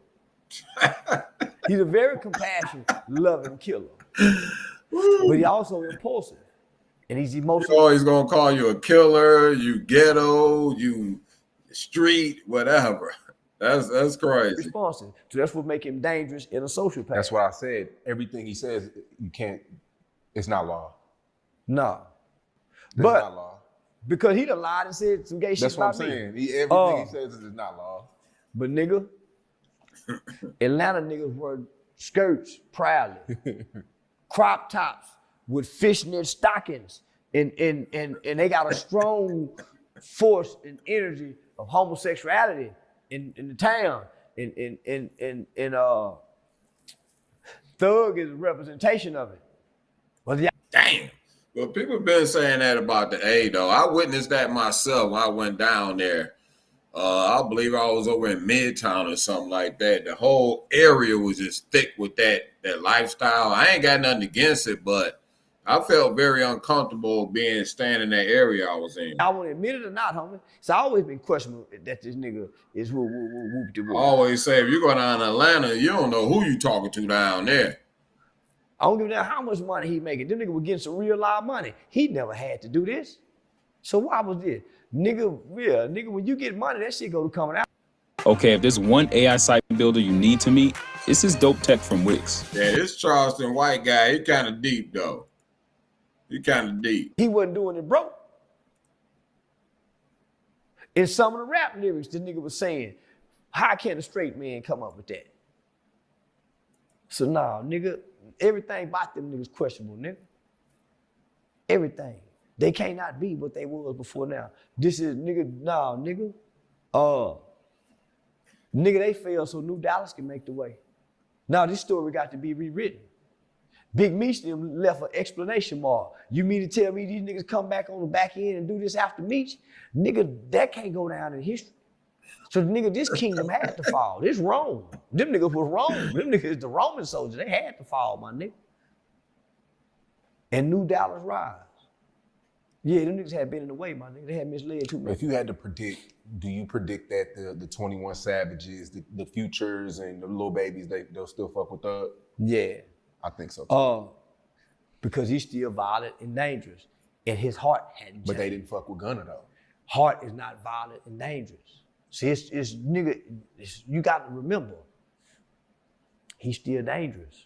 He's a very compassionate, loving killer. But he also impulsive. And he's emotional.
Oh, he's gonna call you a killer, you ghetto, you street, whatever. That's crazy.
Responsive. So that's what makes him dangerous in a social path.
That's what I said. Everything he says, you can't. It's not law.
No.
It's
But
not law.
because he done lied and said some gay shit
That's what
about
I'm
me.
saying. Everything he says is not law.
But nigga, Atlanta niggas wear skirts proudly, crop tops with fishnet stockings, and they got a strong force and energy of homosexuality in the town. And Thug is a representation of it. But
Damn. Well, people have been saying that about the A, though. I witnessed that myself when I went down there. I believe I was over in Midtown or something like that. The whole area was just thick with that lifestyle. I ain't got nothing against it, but I felt very uncomfortable staying in that area I was in.
I want to admit it or not, homie. It's always been questionable that this nigga is whoop.
I always say, if you go down to Atlanta, you don't know who you talking to down there.
I don't give a damn how much money he making. Them nigga was getting some real live money. He never had to do this. So why was this? Nigga, when you get money, that shit go to coming out.
Okay, if there's one AI site builder you need to meet, it's this dope tech from Wix.
Yeah, this Charleston white guy, he kind of deep, though. He kind of deep.
He wasn't doing it broke. In some of the rap lyrics, this nigga was saying, how can a straight man come up with that? So nah, nigga, everything about them niggas questionable, nigga. Everything. They cannot be what they was before now. This is, nigga, nah, nigga. Nigga, they failed so New Dallas can make the way. Now this story got to be rewritten. Big Meech them left an explanation mark. You mean to tell me these niggas come back on the back end and do this after Meech? Nigga, that can't go down in history. So nigga, this kingdom had to fall. This Rome. Them niggas was Rome. Them niggas, the Roman soldiers, they had to fall, my nigga. And New Dallas rise. Yeah, them niggas had been in the way, my nigga. They had misled too much.
If you had to predict, do you predict that the 21 Savages, the Futures, and the Lil Babies, they'll still fuck with Thug?
Yeah.
I think so too.
Because he's still violent and dangerous. And his heart hadn't
But they
changed.
didn't fuck with Gunna though.
Heart is not violent and dangerous. See, it's nigga, you got to remember, he's still dangerous.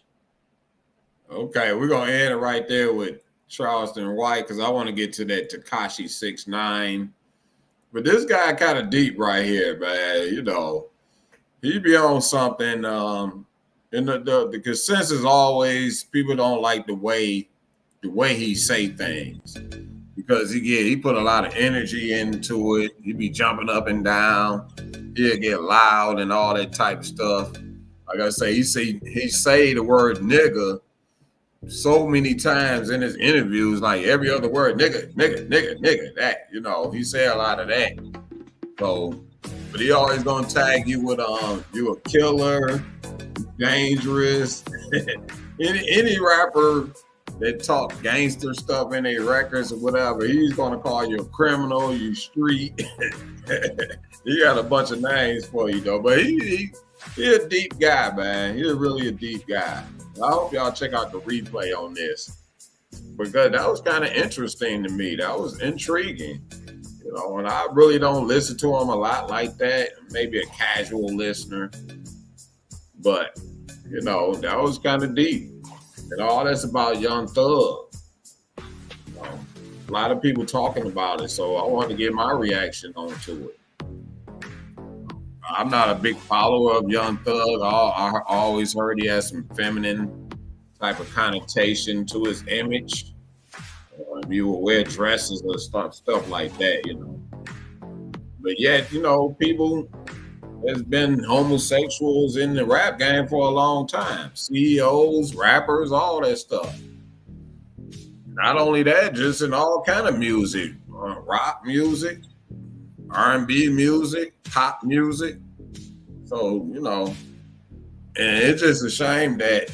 Okay, we're going to end it right there with Charleston White because I want to get to that Tekashi69. But this guy kind of deep right here, man. You know, he be on something. And the consensus always, people don't like the way he say things. Because he put a lot of energy into it. He be jumping up and down. He'll get loud and all that type of stuff. Like I say, he say the word nigga so many times in his interviews, like every other word, nigga, that, you know, he say a lot of that. So, but he always gonna tag you with you a killer, dangerous. any rapper that talk gangster stuff in their records or whatever, he's gonna call you a criminal, you street. He got a bunch of names for you though, but he a deep guy, man. He's really a deep guy. I hope y'all check out the replay on this because that was kind of interesting to me. That was intriguing, you know. And I really don't listen to him a lot like that. Maybe a casual listener, but you know that was kind of deep. And all that's about Young Thug. You know, a lot of people talking about it, so I wanted to get my reaction onto it. I'm not a big follower of Young Thug. I always heard he has some feminine type of connotation to his image. He would wear dresses or stuff like that, you know. But yet, you know, people, there's been homosexuals in the rap game for a long time. CEOs, rappers, all that stuff. Not only that, just in all kind of music, rock music, R&B music, pop music. So, you know, and it's just a shame that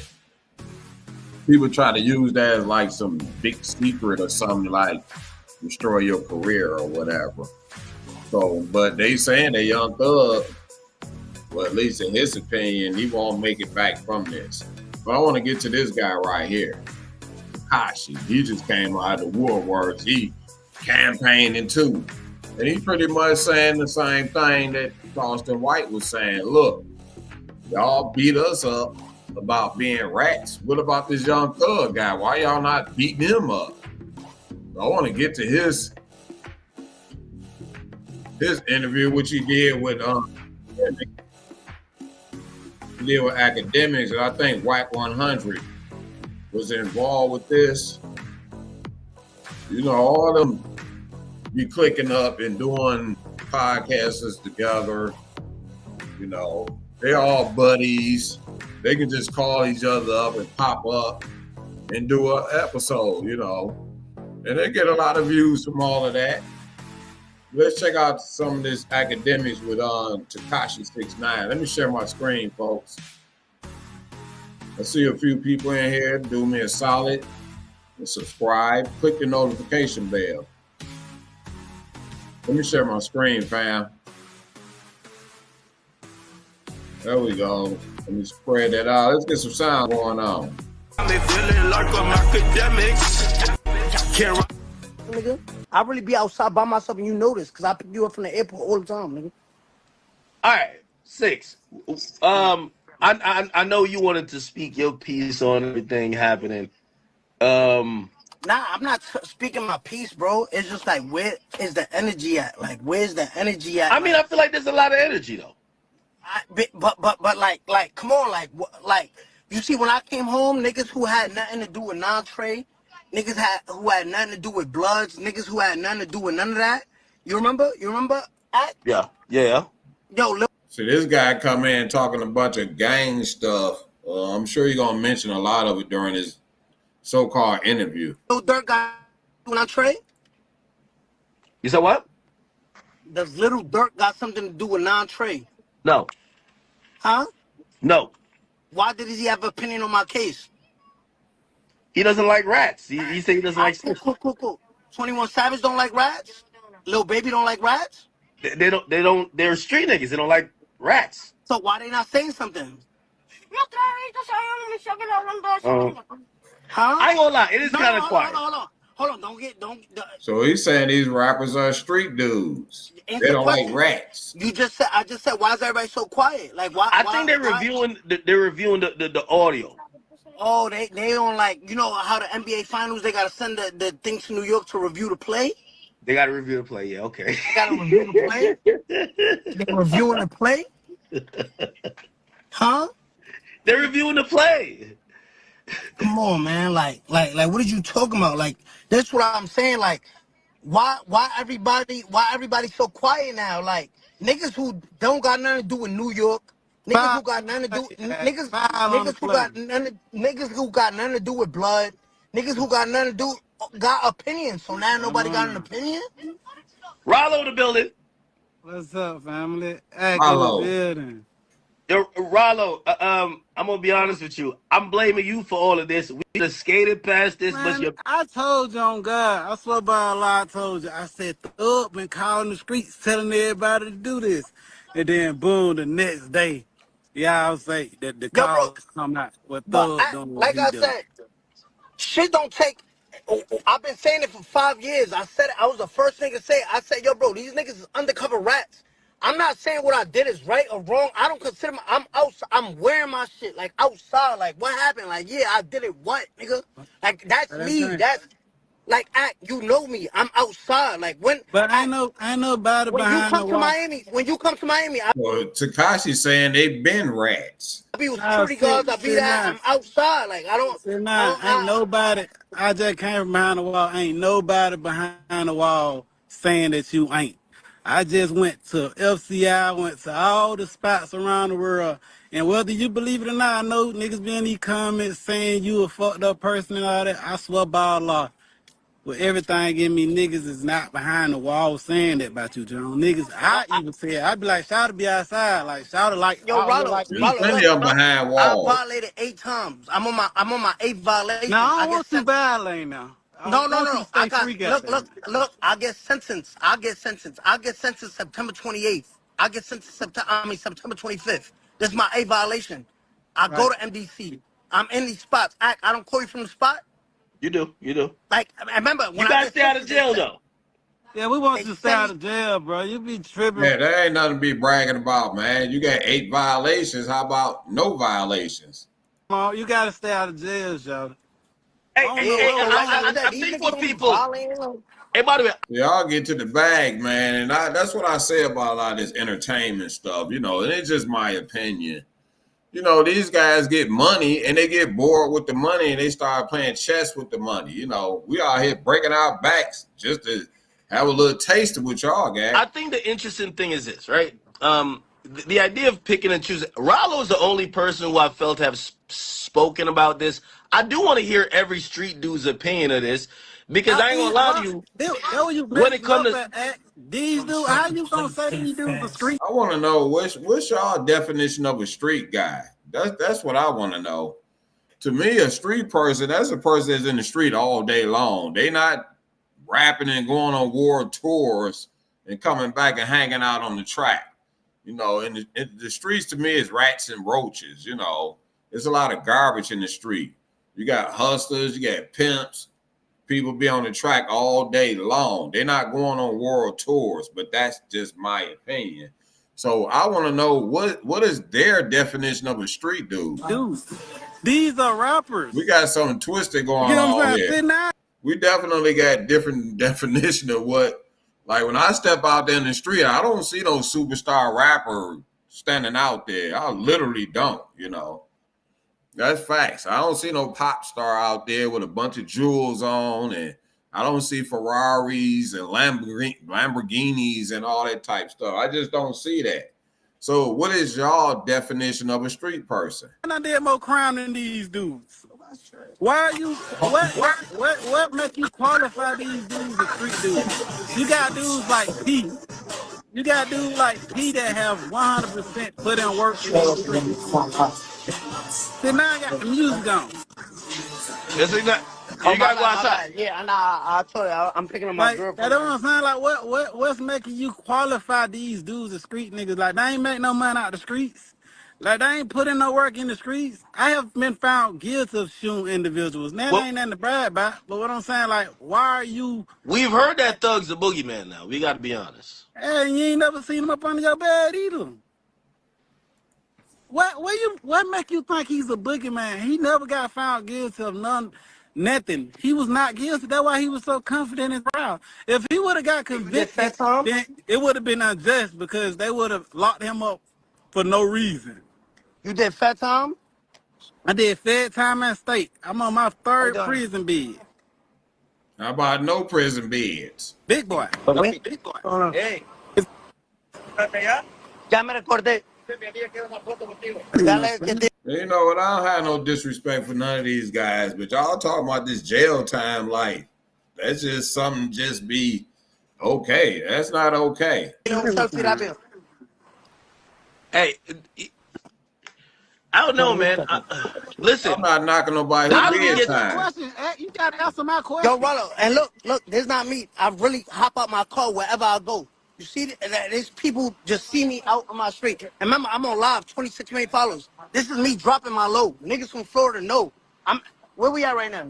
people try to use that as like some big secret or something like destroy your career or whatever. So, but they saying that Young Thug, well, at least in his opinion, he won't make it back from this. But I want to get to this guy right here, Tekashi. He just came out of the woodworks. He campaigning too. And he pretty much saying the same thing that Charleston White was saying. Look, y'all beat us up about being rats. What about this Young Thug guy? Why y'all not beating him up? I want to get to his interview, which he did with academics, and I think Whack 100 was involved with this. You know, all of them be clicking up and doing podcasts together. You know, they're all buddies. They can just call each other up and pop up and do an episode, you know. And they get a lot of views from all of that. Let's check out some of this academics with Tekashi69. Let me share my screen, folks. I see a few people in here. Do me a solid and subscribe. Click the notification bell. Let me share my screen, fam. There we go. Let me spread that out. Let's get some sound going on.
I'm feeling like I'm academics.
Nigga, I really be outside by myself, and you know this, because I pick you up from the airport all the time, nigga.
All right, 6. I know you wanted to speak your piece on everything happening.
Nah, I'm not speaking my piece, bro. It's just like, where is the energy at? Like, where's the energy at?
I mean, I feel like there's a lot of energy though.
But like, come on, like, you see, when I came home, niggas who had nothing to do with non-trade, niggas who had nothing to do with Bloods, niggas who had nothing to do with none of that. You remember?
Yeah.
Yo,
See, this guy come in talking a bunch of gang stuff. I'm sure you're gonna mention a lot of it during his so-called interview.
Little Dirk got when I trade?
You said what?
Does Little Dirk got something to do with non-trade?
No.
Huh?
No.
Why did he have an opinion on my case?
He doesn't like rats. He said he doesn't like snitches.
Cool. 21 Savage don't like rats? Lil Baby don't like rats?
They don't. They're street niggas. They don't like rats.
So why they not saying something? Huh?
I ain't gonna lie. It is kind of quiet.
Hold on. Don't.
So he's saying these rappers are street dudes. They don't like rats.
I just said, why is everybody so quiet? Like, why?
I think they're reviewing. They're reviewing the audio.
Oh, they don't like, you know how the NBA finals, they gotta send the things to New York to review the play?
They gotta review the play, yeah, okay.
They gotta review the play? They're reviewing the play? Huh?
They're reviewing the play.
Come on, man. Like, what are you talking about? Like, that's what I'm saying. Like, why everybody so quiet now? Like, niggas who don't got nothing to do with New York, niggas who got nothing to do niggas who got nothing to do with Blood, niggas who got nothing to do got opinions. So now nobody got an opinion?
Rollo in the building.
What's up, family? Act
Rollo.
in the building.
Yo, Rollo, I'm gonna be honest with you. I'm blaming you for all of this. We just skated past this,
Man,
but
I told you on God. I swear by Allah, I told you. I said, Thug been calling the streets, telling everybody to do this. And then boom, the next day, y'all say that the calls come out. What Thug doing?
Like I said, shit don't take. I've been saying it for 5 years. I said it. I was the first nigga to say it. I said, yo, bro, these niggas is undercover rats. I'm not saying what I did is right or wrong. I don't consider I'm outside. I'm wearing my shit like outside. Like, what happened? Like, yeah, I did it. What, nigga? Like, that's me. That's like, you know me. I'm outside. Like,
But I know nobody behind the wall.
When you come to Miami,
Well, Tekashi saying they've been rats.
I be with security guards. I be that. I'm outside. Like, I don't.
Ain't nobody. I just came from behind the wall. Ain't nobody behind the wall saying that you ain't. I just went to FCI, went to all the spots around the world. And whether you believe it or not, I know niggas be in these comments saying you a fucked up person and all that. I swear by Allah, with everything in me, niggas is not behind the wall saying that about you, John. Niggas, I even said, I be like, shout to be outside. Like, shout to like,
yo, Rollo,
plenty of behind walls.
I violated 8 times. I'm on my 8th violation.
No, I don't want you violating now.
No. I got look. I get sentenced. I get sentenced September 28th. I get sentenced September 25th. This is my A violation. I go to MDC. I'm in these spots. I don't call you from the spot.
You do.
Like I remember when
you gotta stay out of jail though.
Yeah, we want you to stay out of jail, bro. You be tripping.
Yeah, there ain't nothing to be bragging about, man. You got 8 violations. How about no violations?
Come on, you gotta stay out of jail, y'all.
I think what people. Hey, by the way,
y'all get to the bag, man, and that's what I say about a lot of this entertainment stuff. You know, and it's just my opinion. You know, these guys get money and they get bored with the money and they start playing chess with the money. You know, we out here breaking our backs just to have a little taste of what y'all got.
I think the interesting thing is this, right? The idea of picking and choosing. Rollo is the only person who I felt have spoken about this. I do want to hear every street dude's opinion of this because I ain't gonna lie to you. When it comes to
these dudes, how you gonna say these dudes are street?
I want to know what's y'all definition of a street guy? That's what I want to know. To me, a street person, that's a person that's in the street all day long. They not rapping and going on world tours and coming back and hanging out on the track. You know, and the streets to me is rats and roaches. You know, there's a lot of garbage in the street. You got hustlers, you got pimps. People be on the track all day long. They're not going on world tours, but that's just my opinion. So I want to know what is their definition of a street dude?
These are rappers.
We got something twisted going on here. We definitely got different definition of what. Like when I step out there in the street, I don't see no superstar rapper standing out there. I literally don't. You know. That's facts. I don't see no pop star out there with a bunch of jewels on, and I don't see Ferraris and Lamborghinis and all that type stuff. I just don't see that. So what is y'all definition of a street person?
I did more crime than these dudes. Why are you, what make you qualify these dudes as street dudes? You got dudes like P. You got dudes like P that have 100% put in work in the streets. See, now I got the music on.
Yes, you gotta go outside.
Yeah, I told you, I'm picking up my girlfriend.
That's what I'm saying. Like, what's making you qualify these dudes as street niggas? Like, they ain't make no money out the streets. Like, they ain't putting no work in the streets. I have been found guilty of shooting individuals. Now, ain't nothing to brag about. But what I'm saying, like, why are you...
We've heard that Thug's a boogeyman now. We got to be honest.
Hey, you ain't never seen him up under your bed either. What make you think he's a boogeyman? He never got found guilty of nothing. He was not guilty. That's why he was so confident and proud. If he would have got convicted, then it would have been unjust because they would have locked him up for no reason.
You did fat time?
I did fed time and state. I'm on my 3rd prison bed.
How about no prison beds?
Big boy.
Big boy. Hey. Ya me recordé.
You know what? I don't have no disrespect for none of these guys, but y'all talking about this jail time life. That's just something just be okay. That's not okay.
Hey, I don't know, man. Listen.
I'm not knocking nobody who did time.
You got to answer my question.
Yo, Rollo, and look, this is not me. I really hop out my car wherever I go. You see, there's people just see me out on my street. And remember, I'm on live, 26 million followers. This is me dropping my load. Niggas from Florida know. Where we at right now?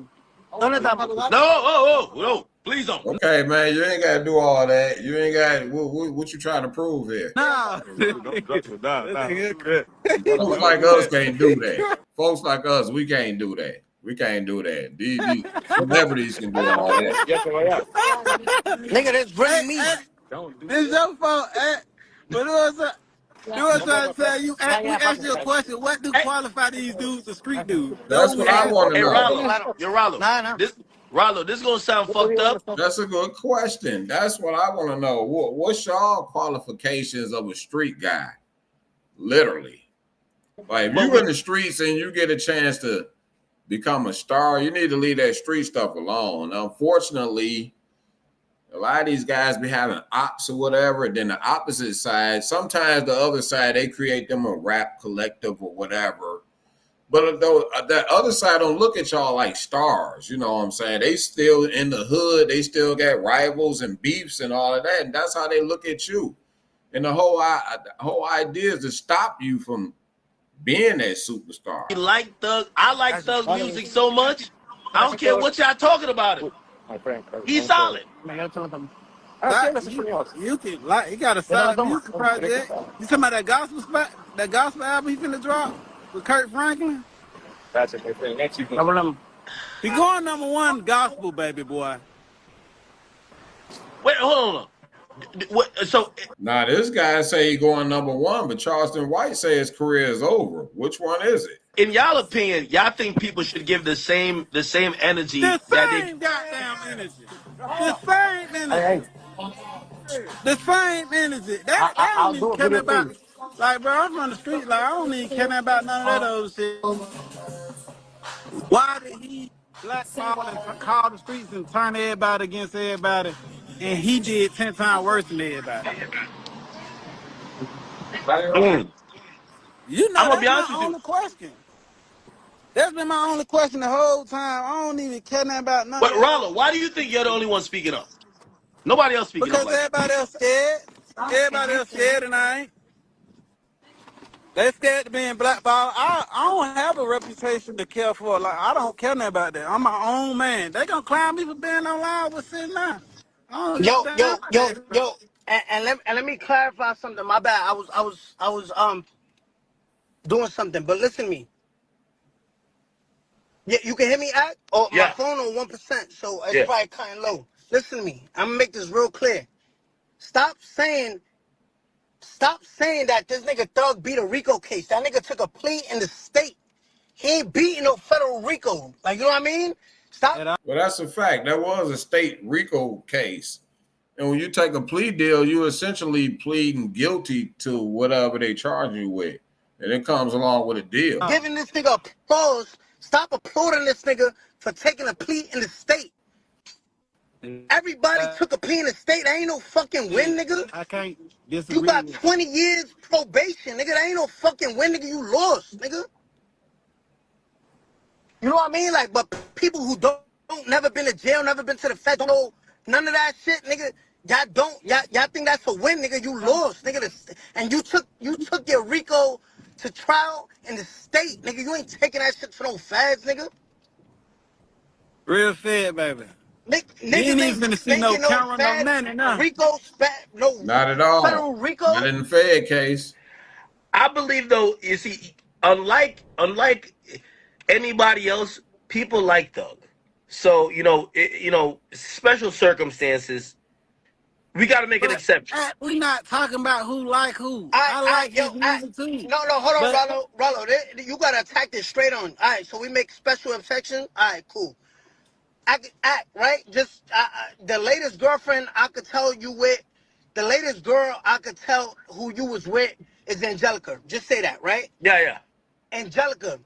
No, please don't.
Okay, man, you ain't got to do all that. You ain't got what you trying to prove here?
Nah.
Folks like us can't do that. Folks like us, we can't do that. We can't do that. These celebrities can do all that.
Nigga, that's really me.
It's your fault, but you was trying to tell you. We asked you a question. What do qualify these dudes as street dudes?
That's what I want to know.
Rollo, this is gonna sound fucked up.
That's a good question. That's what I want to know. What's y'all qualifications of a street guy? Literally, like if you're in the streets and you get a chance to become a star, you need to leave that street stuff alone. Unfortunately, a lot of these guys be having ops or whatever. And then the opposite side, sometimes the other side, they create them a rap collective or whatever. But though that other side don't look at y'all like stars, you know what I'm saying? They still in the hood, they still got rivals and beefs and all of that, and that's how they look at you. And the whole idea is to stop you from being that superstar.
I like Thug's music so much. I don't care what y'all talking about it. He's solid.
You can like he got a solid music project. You talking about that gospel spot, that gospel album he finna drop with Kurt Franklin? He going #1 gospel, baby boy.
Wait, hold on. So
now this guy say he going #1, but Charleston White say his career is over. Which one is it?
In y'all opinion, y'all think people should give the same energy
The
that
same goddamn energy. The same energy. The same energy. I don't even care about. Like, bro, I'm from the street. Like, I don't even care about none of that old shit. Why did he blackball and call the streets and turn everybody against everybody? And he did 10 times worse than everybody. You know,
I'm gonna be
that's
honest
my
with
only question. That's been my only question the whole time. I don't even care nothing about nothing.
But Rollo, why do you think you're the only one speaking up? Nobody else speaking up.
Because everybody else scared. Everybody else scared, and I ain't. They scared of being blackballed. I don't have a reputation to care for. Like, I don't care nothing about that. I'm my own man. They gonna clown me for being online with sitting down.
Yo, and let me clarify something. My bad. I was doing something, but listen to me. Yeah, you can hear me, Act? Or my phone on 1%, so it's probably cutting low. Listen to me. I'm gonna make this real clear. Stop saying that this nigga Thug beat a RICO case. That nigga took a plea in the state. He ain't beating no federal RICO. Like, you know what I mean? Stop.
Well, that's a fact. That was a state RICO case. And when you take a plea deal, you essentially pleading guilty to whatever they charge you with. And it comes along with a deal.
Giving this nigga applause. Stop applauding this nigga for taking a plea in the state. Everybody took a plea in the state. That ain't no fucking win, nigga.
I can't disagree.
You got 20 years probation, nigga. That ain't no fucking win, nigga. You lost, nigga. You know what I mean? Like, but people who don't never been to jail, never been to the Fed, don't know none of that shit, nigga. Y'all think that's a win, nigga. You lost, nigga. And you took your RICO to trial in the state, nigga. You ain't taking that shit for no fads, nigga.
Real fair, baby.
Niggas
ain't even see no camera, no nothing, no.
RICO, no.
Not at all.
Federal RICO.
Not in the Fed case.
I believe, though, you see, unlike anybody else, people like Thug. So, special circumstances, we got to make an exception.
We not talking about who like who. I like his music too.
No, hold on, Rollo. You got to attack this straight on. All right, so we make special exception. All right, cool. Act, right? Just the latest girlfriend I could tell you with, the latest girl I could tell who you was with is Angelica. Just say that, right?
Yeah.
Angelica,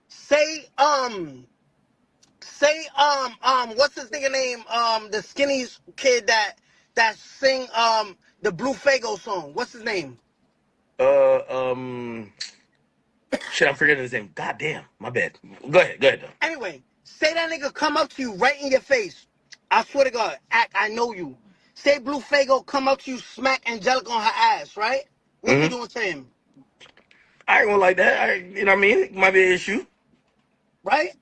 say what's his nigga name? The skinny kid that sing the Blue Fago song. What's his name?
Shit, I'm forgetting his name. God damn, my bad. Go ahead though.
Anyway, say that nigga come up to you right in your face. I swear to God, Act, I know you. Say Blue Fago come up to you, smack Angelica on her ass, right? What you doing to him?
I ain't gonna like that. You know what I mean? It might be an issue.
Right?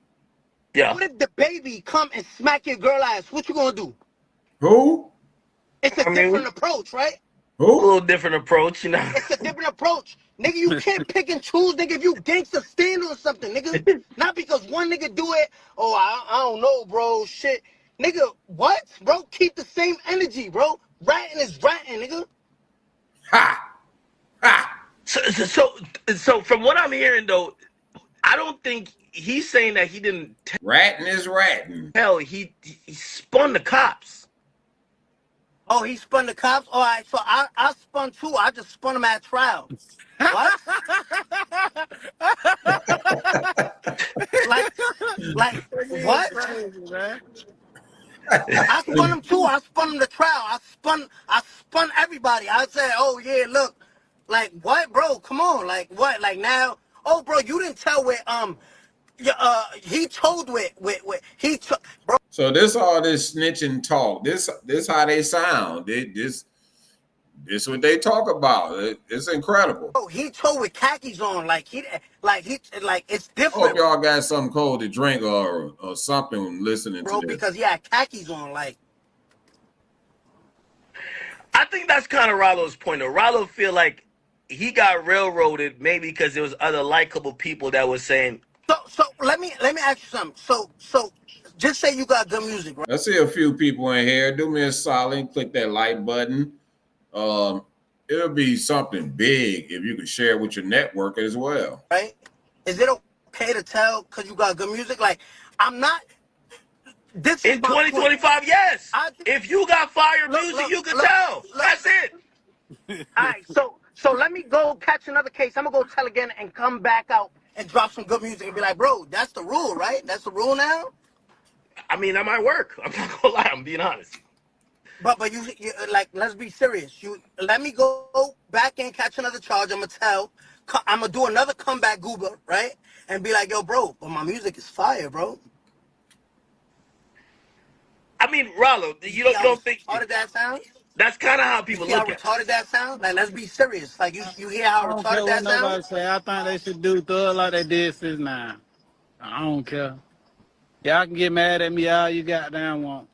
Yeah.
What if the baby come and smack your girl ass? What you gonna do?
Who?
It's a different approach, right?
Who?
A little different approach, you know.
It's a different approach. Nigga, you can't pick and choose, nigga, if you gangster stand on something, nigga. Not because one nigga do it, I don't know, bro, shit. Nigga, what? Bro, keep the same energy, bro. Ratting is ratting, nigga.
Ha!
So from what I'm hearing, though, I don't think he's saying that he didn't.
Ratting is ratting.
Hell, he spun the cops.
Oh, he spun the cops? All right, so I spun too. I just spun him at trial. What? like what? I spun him too. I spun him the trial. I spun everybody. I said, oh yeah, look, like what, bro? Come on, like what? Like now, Oh, bro, you didn't tell where he told with bro.
So this all this snitching talk. This how they sound. This what they talk about. It's incredible.
Bro, he told with khakis on, like it's different.
Hope y'all got something cold to drink or something when listening
bro,
to this.
because he had khakis on, like.
I think that's kind of Rollo's point. Though Rollo feel like he got railroaded maybe because there was other likable people that was saying.
So let me ask you something. So just say you got good music, right?
I see a few people in here. Do me a solid, click that like button. It'll be something big if you can share it with your network as well.
Right? Is it okay to tell because you got good music? Like, I'm not. This
in 2025, yes. If you got fire music, you can tell. That's it.
All right, so let me go catch another case. I'm gonna go tell again and come back out and drop some good music and be like, bro, that's the rule, right? That's the rule now.
I mean, that might work. I'm not gonna lie. I'm being honest.
But you like, let's be serious. You let me go back and catch another charge. I'm gonna do another comeback goober, right? And be like, yo, bro, but my music is fire, bro.
I mean, Rollo, you don't think
how did that sound?
That's kind of how people look at it.
How retarded that sound? Like, let's be serious. Like, you hear how retarded that sound?
Say. I think they should do Thug like they did 6ix9ine. I don't care. Y'all can get mad at me all you goddamn want.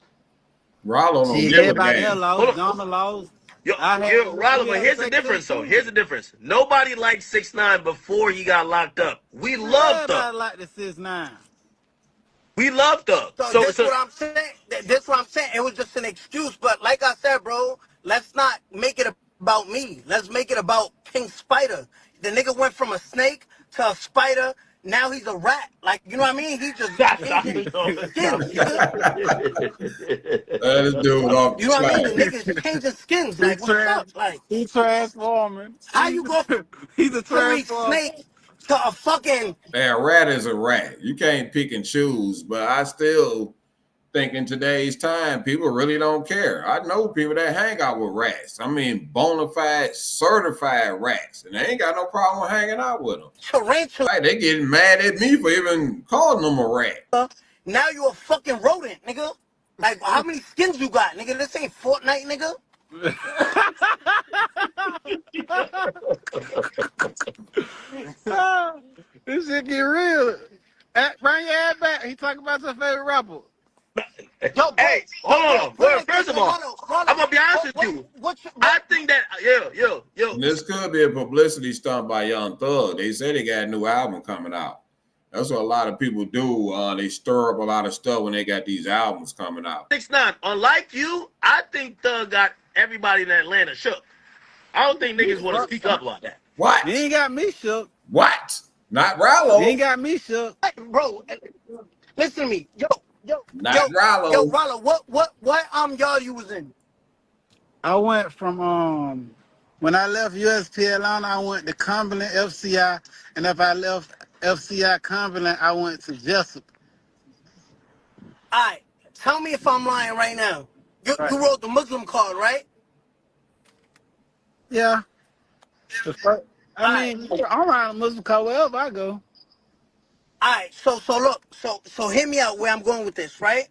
Rollo don't give a
everybody
damn.
else lost. John lost.
Rollo, but here's the difference, though. Here's the difference. Nobody liked 6ix9ine before he got locked up. We loved Thug.
Everybody liked the 6ix9ine.
We loved Thug.
So this what I'm saying. This what I'm saying. It was just an excuse. But like I said, bro, let's not make it about me. Let's make it about King Spider. The nigga went from a snake to a spider. Now he's a rat. Like, you know what I mean? He just changing skins.
This dude off.
You know what I mean? The nigga's changing skins. Like, what's up? Like,
he's transforming.
How you go from
he's a
snake to a fucking...
Man, a rat is a rat. You can't pick and choose, but I still think in today's time, people really don't care. I know people that hang out with rats. I mean, bona fide, certified rats, and they ain't got no problem hanging out with them.
Tarantula.
Like, they getting mad at me for even calling them a rat.
Now you a fucking rodent, nigga. Like, how many skins you got, nigga? This ain't Fortnite, nigga.
This shit get real. Bring your ass back. He talking about your favorite rapper.
Yo,
hey, hold on. First of all, I'm gonna be honest with you. I think that yo.
This could be a publicity stunt by Young Thug. They say they got a new album coming out. That's what a lot of people do. They stir up a lot of stuff when they got these albums coming out.
6ix9ine, unlike you, I think Thug got everybody in Atlanta shook. I don't think niggas want to speak up like that.
What?
He ain't got me shook.
What? Not Rollo.
He ain't got me shook.
Hey, bro, listen to me.
Not Rollo.
Yo, Rollo, what y'all you was in?
I went from when I left USP Atlanta, I went to Cumberland FCI, and if I left FCI Cumberland, I went to Jessup.
All right, tell me if I'm lying right now. You wrote the Muslim card, right?
Yeah. I mean, I'm around a Muslim card wherever I go.
All right, so look, so hear me out where I'm going with this, right?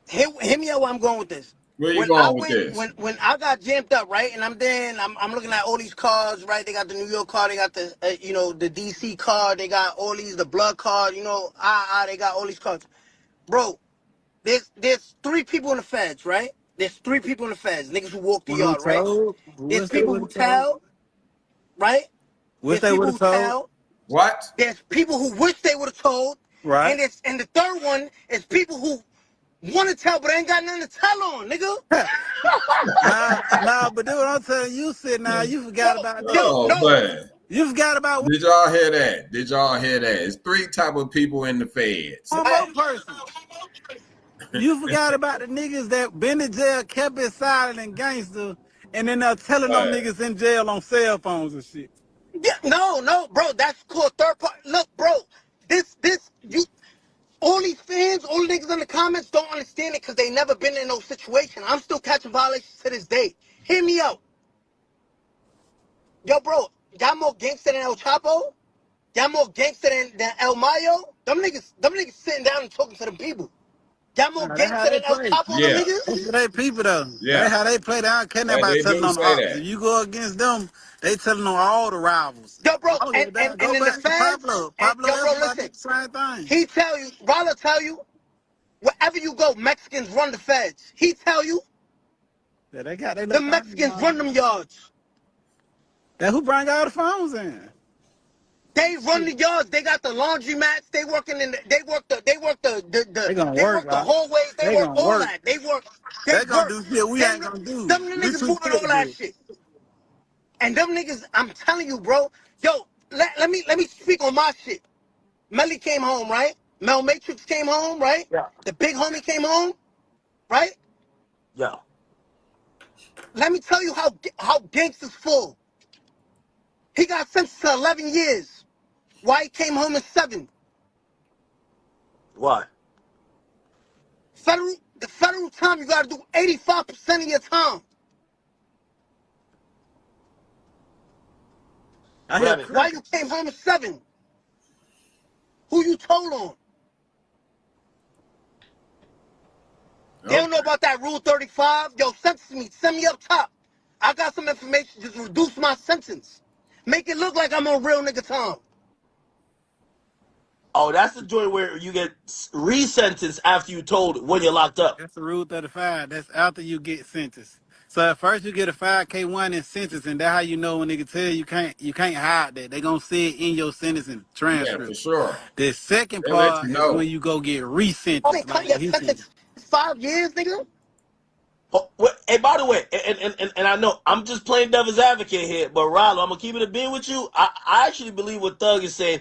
Hear me out where I'm going with this.
Where you going with this?
When I got jammed up, right, and I'm looking at all these cars, right? They got the New York car, they got the the DC car, they got all these the blood card, they got all these cars, bro. There's 3 people in the feds, right? There's 3 people in the feds, niggas who walk the yard, right? There's people who tell, right?
Wish they would have told.
What?
There's people who wish they would have told,
right?
And the third one is people who want to tell but ain't got nothing to tell on, nigga.
nah, but dude, I'm telling you, now you forgot about that.
Oh, man.
You forgot about.
Did y'all hear that? It's 3 type of people in the feds.
One more person. You forgot about the niggas that been in jail, kept it silent and gangster, and then they're telling them niggas in jail on cell phones and shit.
Yeah, no, bro, that's called third party. Look, bro, all these fans, all the niggas in the comments don't understand it because they never been in no situation. I'm still catching violations to this day. Hear me out. Yo, bro, y'all more gangster than El Chapo? than El Mayo. Them niggas sitting down and talking to them people. Y'all more
Nah, that's how
gangster
they
than El
play.
Chapo, them
Yeah,
niggas?
That's they people though.
yeah,
That's how they play. They don't care nothing about
they
telling
do
on the
say
ops.
that.
If you go against them, they telling on all the rivals.
Yo, bro,
I don't give
and,
a
and,
damn.
and
Go
in the
back to
feds,
Pablo.
and,
Pablo
yo, bro,
everybody
listen.
did the same thing.
He tell you, Rala tell you, wherever you go, Mexicans run the feds. He tell you,
Yeah, they got they
the
little thing
Mexicans
going
run
on.
them yards.
That who bring all the phones in?
They run the yards. They got the laundromats. They working in the. They work the. They work
They gonna
They
work,
work the
right?
hallways. They
They
work
gonna
all
work.
that. They work. They
They gonna
work.
do shit we
They
ain't gonna do.
them
We
niggas
too
moving all
fit
that
to.
shit. And them niggas, I'm telling you, bro. Yo, let me speak on my shit. Melly came home, right? Mel Matrix came home, right?
Yeah.
The big homie came home, right?
Yeah.
Let me tell you how gangsters full. He got sentenced to 11 years. Why he came home in 7?
Why?
The federal time, you gotta do 85% of your time.
I
What
hear
I mean?
Why
cricket.
you came home in 7? Who you told on? They don't know about that Rule 35. Yo, sentence me. Send me up top. I got some information. Just reduce my sentence. Make it look like I'm on real nigga time.
Oh, that's the joint where you get resentenced after you told when you're locked up.
That's the Rule 35. That's after you get sentenced. So at first you get a 5K1 in sentence, and that's how you know when nigga tell you can't hide that. They gonna see it in your sentencing
Yeah, for
transcript.
sure.
The second
They let you
part is when
know.
you go get
Oh, they
resentenced,
cut
like
your
what he said.
sentence 5 years, nigga?
Oh, hey, by the way, and I know I'm just playing devil's advocate here, but Rollo, I'm gonna keep it a being with you. I actually believe what Thug is saying.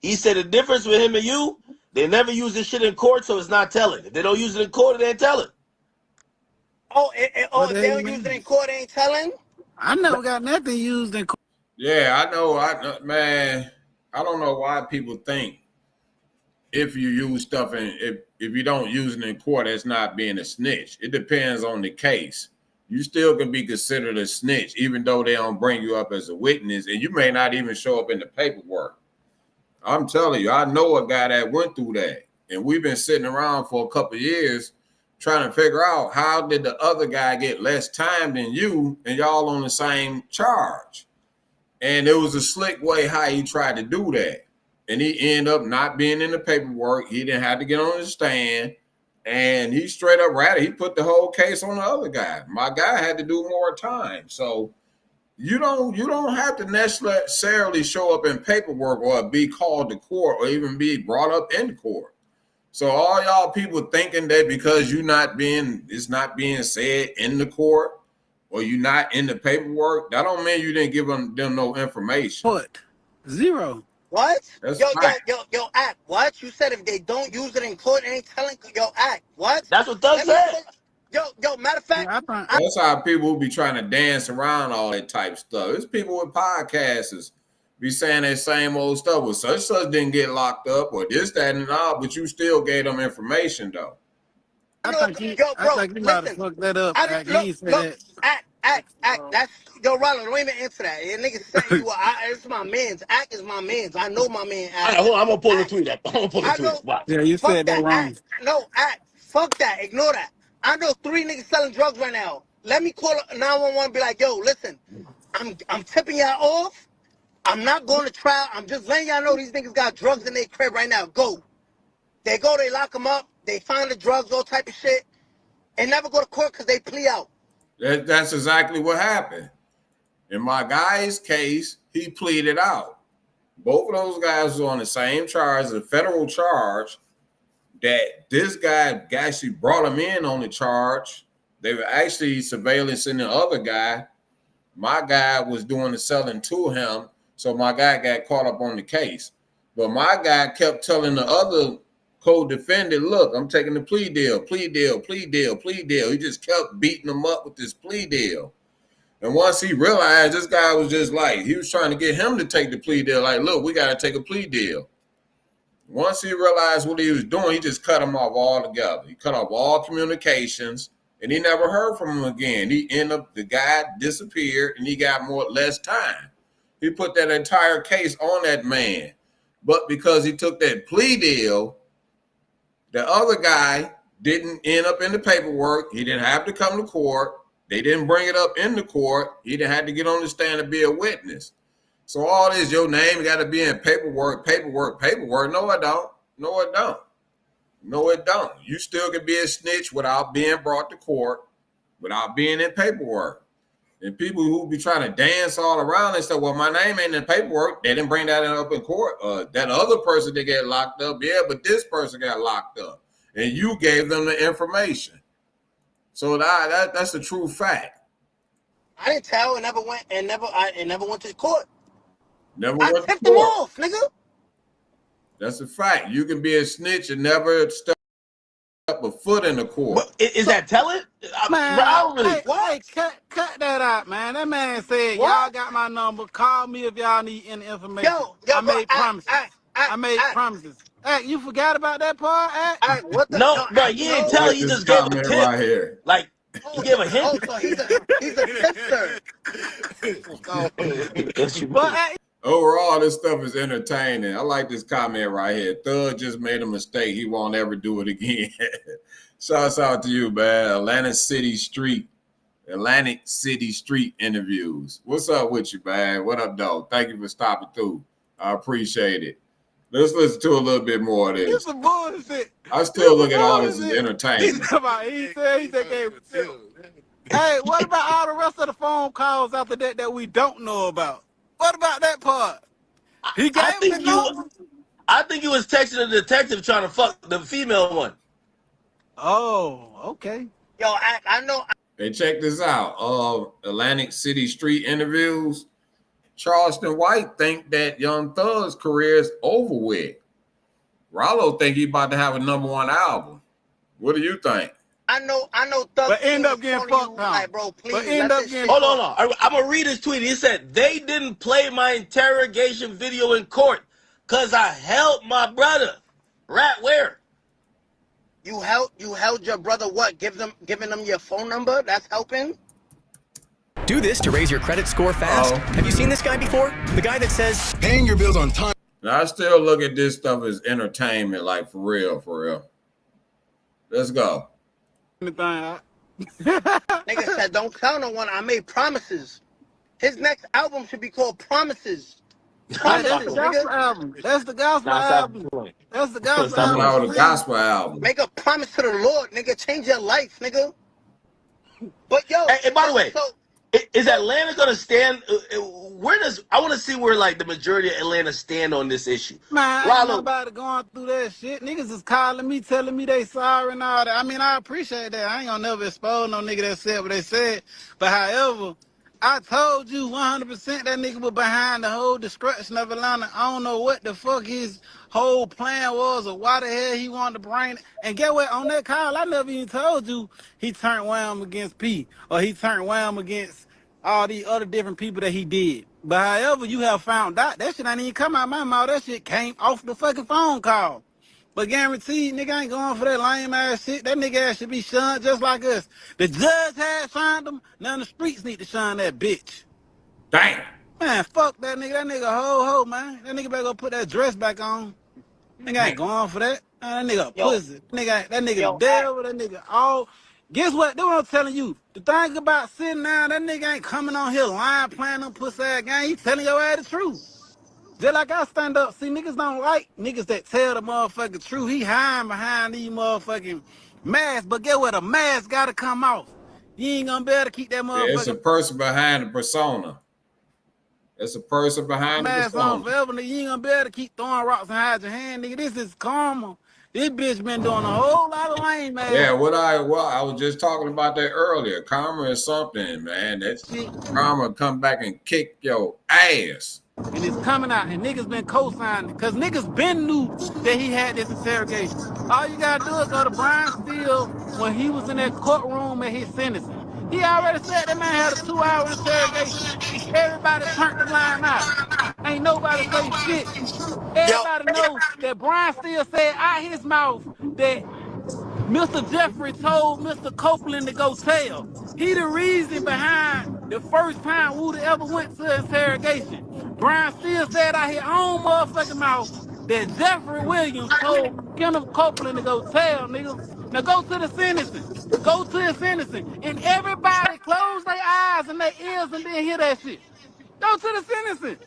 He said the difference with him and you, they never use this shit in court, so it's not telling. If they don't use it in court, it ain't telling.
Oh,
What
if
the
they
hell you
don't use it
mean?
in court, they ain't telling?
I never got nothing used in court.
Yeah, I know. Man, I don't know why people think if you use stuff in if you don't use it in court, that's not being a snitch. It depends on the case. You still can be considered a snitch, even though they don't bring you up as a witness, and you may not even show up in the paperwork. I'm telling you, I know a guy that went through that, and we've been sitting around for a couple of years trying to figure out how did the other guy get less time than you, and y'all on the same charge. And it was a slick way how he tried to do that. And he ended up not being in the paperwork. He didn't have to get on the stand. And he straight up ratted. He put the whole case on the other guy. My guy had to do more time. So you don't have to necessarily show up in paperwork or be called to court or even be brought up in court. So all y'all people thinking that because it's not being said in the court or you're not in the paperwork, that don't mean you didn't give them no information.
What? Zero.
What?
That's
Yo,
fine.
Act. What? You said if they don't use it in court, they ain't telling. Yo, Act. What?
That's what Thug
Let me
said.
Yo, matter of fact,
I think
That's how people be trying to dance around all that type stuff. There's people with podcasts be saying that same old stuff. Well, such didn't get locked up or this, that, and all, but you still gave them information though.
I
bro,
think he might have
listen.
fucked that up.
I
Like,
didn't
he ain't say
look.
that.
Act. That's yo, Ronald. Don't even answer that. Your nigga setting you. It's my man's. Act is my man's. I know my man.
All right,
Act.
hold on, I'm gonna pull the
Act.
tweet up. I'm gonna pull the
I
tweet
know.
up. Watch.
Yeah, you
Fuck
said that
that.
wrong.
Act. No, Act. Fuck that. Ignore that. I know 3 niggas selling drugs right now. Let me call 911 and be like, yo, listen, I'm tipping y'all off. I'm not going to trial. I'm just letting y'all know these niggas got drugs in their crib right now. Go. They go, they lock them up. They find the drugs, all type of shit. And never go to court because they plea out.
That's exactly what happened. In my guy's case, he pleaded out. Both of those guys were on the same charge, a federal charge, that this guy actually brought him in on the charge. They were actually surveillancing the other guy. My guy was doing the selling to him, so my guy got caught up on the case. But my guy kept telling the other co-defendant, look, I'm taking the plea deal, plea deal, plea deal, plea deal. He just kept beating him up with this plea deal. And once he realized this guy was just like, he was trying to get him to take the plea deal, like, look, we got to take a plea deal. Once he realized what he was doing, he just cut him off altogether. He cut off all communications, and he never heard from him again. The guy disappeared, and he got less time. He put that entire case on that man. But because he took that plea deal, the other guy didn't end up in the paperwork. He didn't have to come to court. They didn't bring it up in the court. He didn't have to get on the stand and be a witness. So all this, your name got to be in paperwork. No, it don't. No, it don't. You still can be a snitch without being brought to court, without being in paperwork. And people who be trying to dance all around and say, well, my name ain't in paperwork. They didn't bring that up in court. That other person that get locked up, yeah, but this person got locked up. And you gave them the information. So that's the true fact.
I didn't tell and never went to court.
I
tipped them off, nigga.
That's a fact. You can be a snitch and never step a foot in the court.
But is that telling?
Man,
I don't really.
Hey, cut that out, man. That man said, y'all got my number. Call me if y'all need any information. I made promises. I made promises. Hey, you forgot about that part?
What the?
No, but you ain't telling. He just gave a tip.
Right here.
Like, he gave a hint.
Oh, so he's a tipster.
Overall, this stuff is entertaining. I like this comment right here. Thug just made a mistake. He won't ever do it again. Shouts out to you, man. Atlantic City Street interviews. What's up with you, man? What up, dog? Thank you for stopping through. I appreciate it. Let's listen to a little bit more of this.
It's some bullshit.
I still look at all this as entertainment.
He said gave it to him. Hey, what about all the rest of the phone calls after that we don't know about? What about that part? He gave
I think you was texting a detective trying to fuck the female one.
Oh, okay.
Yo, I know.
Hey, check this out. Atlantic City Street interviews. Charleston White think that Young Thug's career is over with. Rollo think he about to have a #1 album. What do you think?
I know. Thug
but end up getting fucked,
like, bro. Please,
Hold on. I'm gonna read his tweet. He said they didn't play my interrogation video in court because I held my brother. Rat, where?
You held your brother. What? Giving them your phone number? That's helping.
Do this to raise your credit score fast. Have you seen this guy before? The guy that says paying your bills on time.
Now, I still look at this stuff as entertainment, like for real. Let's go.
Nigga said, don't tell no one. I made promises. His next album should be called Promises.
That's the gospel album. That's the gospel album. That's the gospel
album. The gospel album.
Make a promise to the Lord, nigga. Change your life, nigga. But yo,
and by the way, is Atlanta gonna stand? I want to see where like the majority of Atlanta stand on this issue.
Man, ain't nobody going through that shit. Niggas is calling me, telling me they sorry and all that. I mean, I appreciate that. I ain't gonna never expose no nigga that said what they said. But however, I told you 100% that nigga was behind the whole destruction of Atlanta. I don't know what the fuck his whole plan was or why the hell he wanted to bring it. And get what? On that call, I never even told you he turned Wham against P or he turned Wham against all these other different people that he did. But however, you have found out, that shit ain't even come out my mouth. That shit came off the fucking phone call. But guaranteed, nigga ain't going for that lame ass shit. That nigga ass should be shunned just like us. The judge had shunned him. Now the streets need to shun that bitch.
Damn.
Man, fuck that nigga. That nigga ho, man. That nigga better go put that dress back on. Nigga ain't going for that. Man, that nigga pussy. That nigga the devil. That nigga all. Guess what? That's what I'm telling you. The thing about sitting down, that nigga ain't coming on here lying, playing on pussy ass game. He telling your ass the truth. Just like I stand up. See, niggas don't like niggas that tell the motherfucking truth. He hiding behind these motherfucking masks. But get what? A mask got to come off. You ain't going to be able to keep that motherfucker.
Yeah, it's a person behind the persona. It's a person behind the persona.
On forever, nigga. You ain't going to be able to keep throwing rocks and hide your hand, nigga. This is karma. This bitch been doing a whole lot of lame, man.
Yeah, I was just talking about that earlier. Karma is something, man. That's karma come back and kick your ass.
And it's coming out, and niggas been co-signing, because niggas been knew that he had this interrogation. All you gotta do is go to Brian Steele when he was in that courtroom at his sentencing. He already said that man had a 2-hour interrogation. Everybody turned the blind eye. Ain't nobody say shit. Everybody knows that Brian Steele said out his mouth that Mr. Jeffrey told Mr. Copeland to go tell. He the reason behind the first time Woody ever went to interrogation. Brian Steele said out his own motherfucking mouth that Jeffrey Williams told Kenneth Copeland to go tell, nigga. Now go to the sentencing. Go to the sentencing. And everybody close their eyes and their ears and then hear that shit. Go to the sentencing.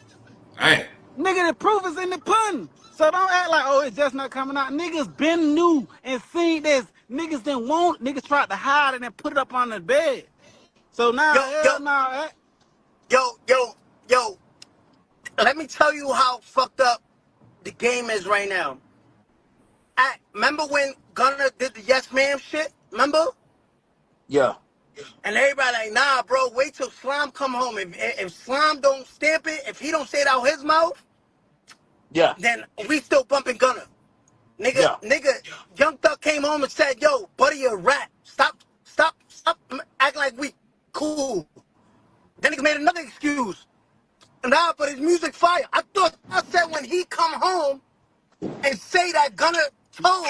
Hey.
Nigga, the proof is in the pudding. So don't act like, oh, it's just not coming out. Niggas been new and seen this. Niggas didn't want, niggas tried to hide it and put it up on the bed. So now,
yo, let me tell you how fucked up the game is right now. Remember when Gunner did the yes ma'am shit? Remember?
Yeah.
And everybody like, nah, bro, wait till Slime come home. If Slime don't stamp it, if he don't say it out his mouth,
yeah,
then we still bumping Gunner. Nigga, Young Thug came home and said, yo, buddy, you're a rat. Stop acting like we cool. Then nigga made another excuse. Nah, but his music fire. I said when he come home and say that Gunner told,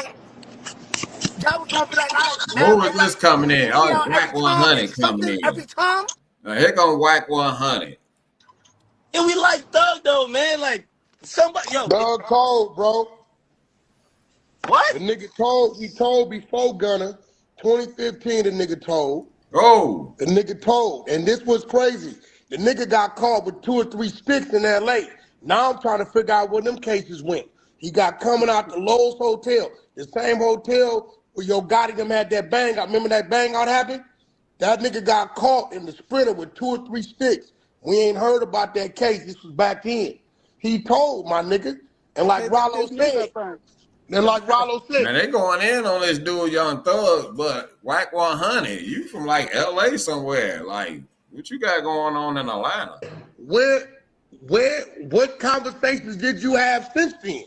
that was gonna be like, all right,
Who was this coming in? Oh, Whack 100 coming in.
Every time?
Here gonna Whack 100.
And we like Thug though, man. Like somebody, yo.
Thug told, bro.
What?
The nigga told, he told before Gunner, 2015 the nigga told.
Oh.
The nigga told. And this was crazy. The nigga got caught with 2 or 3 sticks in LA. Now I'm trying to figure out where them cases went. He got coming out the Lowe's Hotel, the same hotel where Yo Gotti them had that bang out. Remember that bang out happened? That nigga got caught in the Sprinter with 2 or 3 sticks. We ain't heard about that case. This was back then. He told, my nigga. And like Rollo said,
man, they going in on this dude, Young Thug, but Whack 100, you from like LA somewhere. Like, what you got going on in Atlanta?
What conversations did you have since then?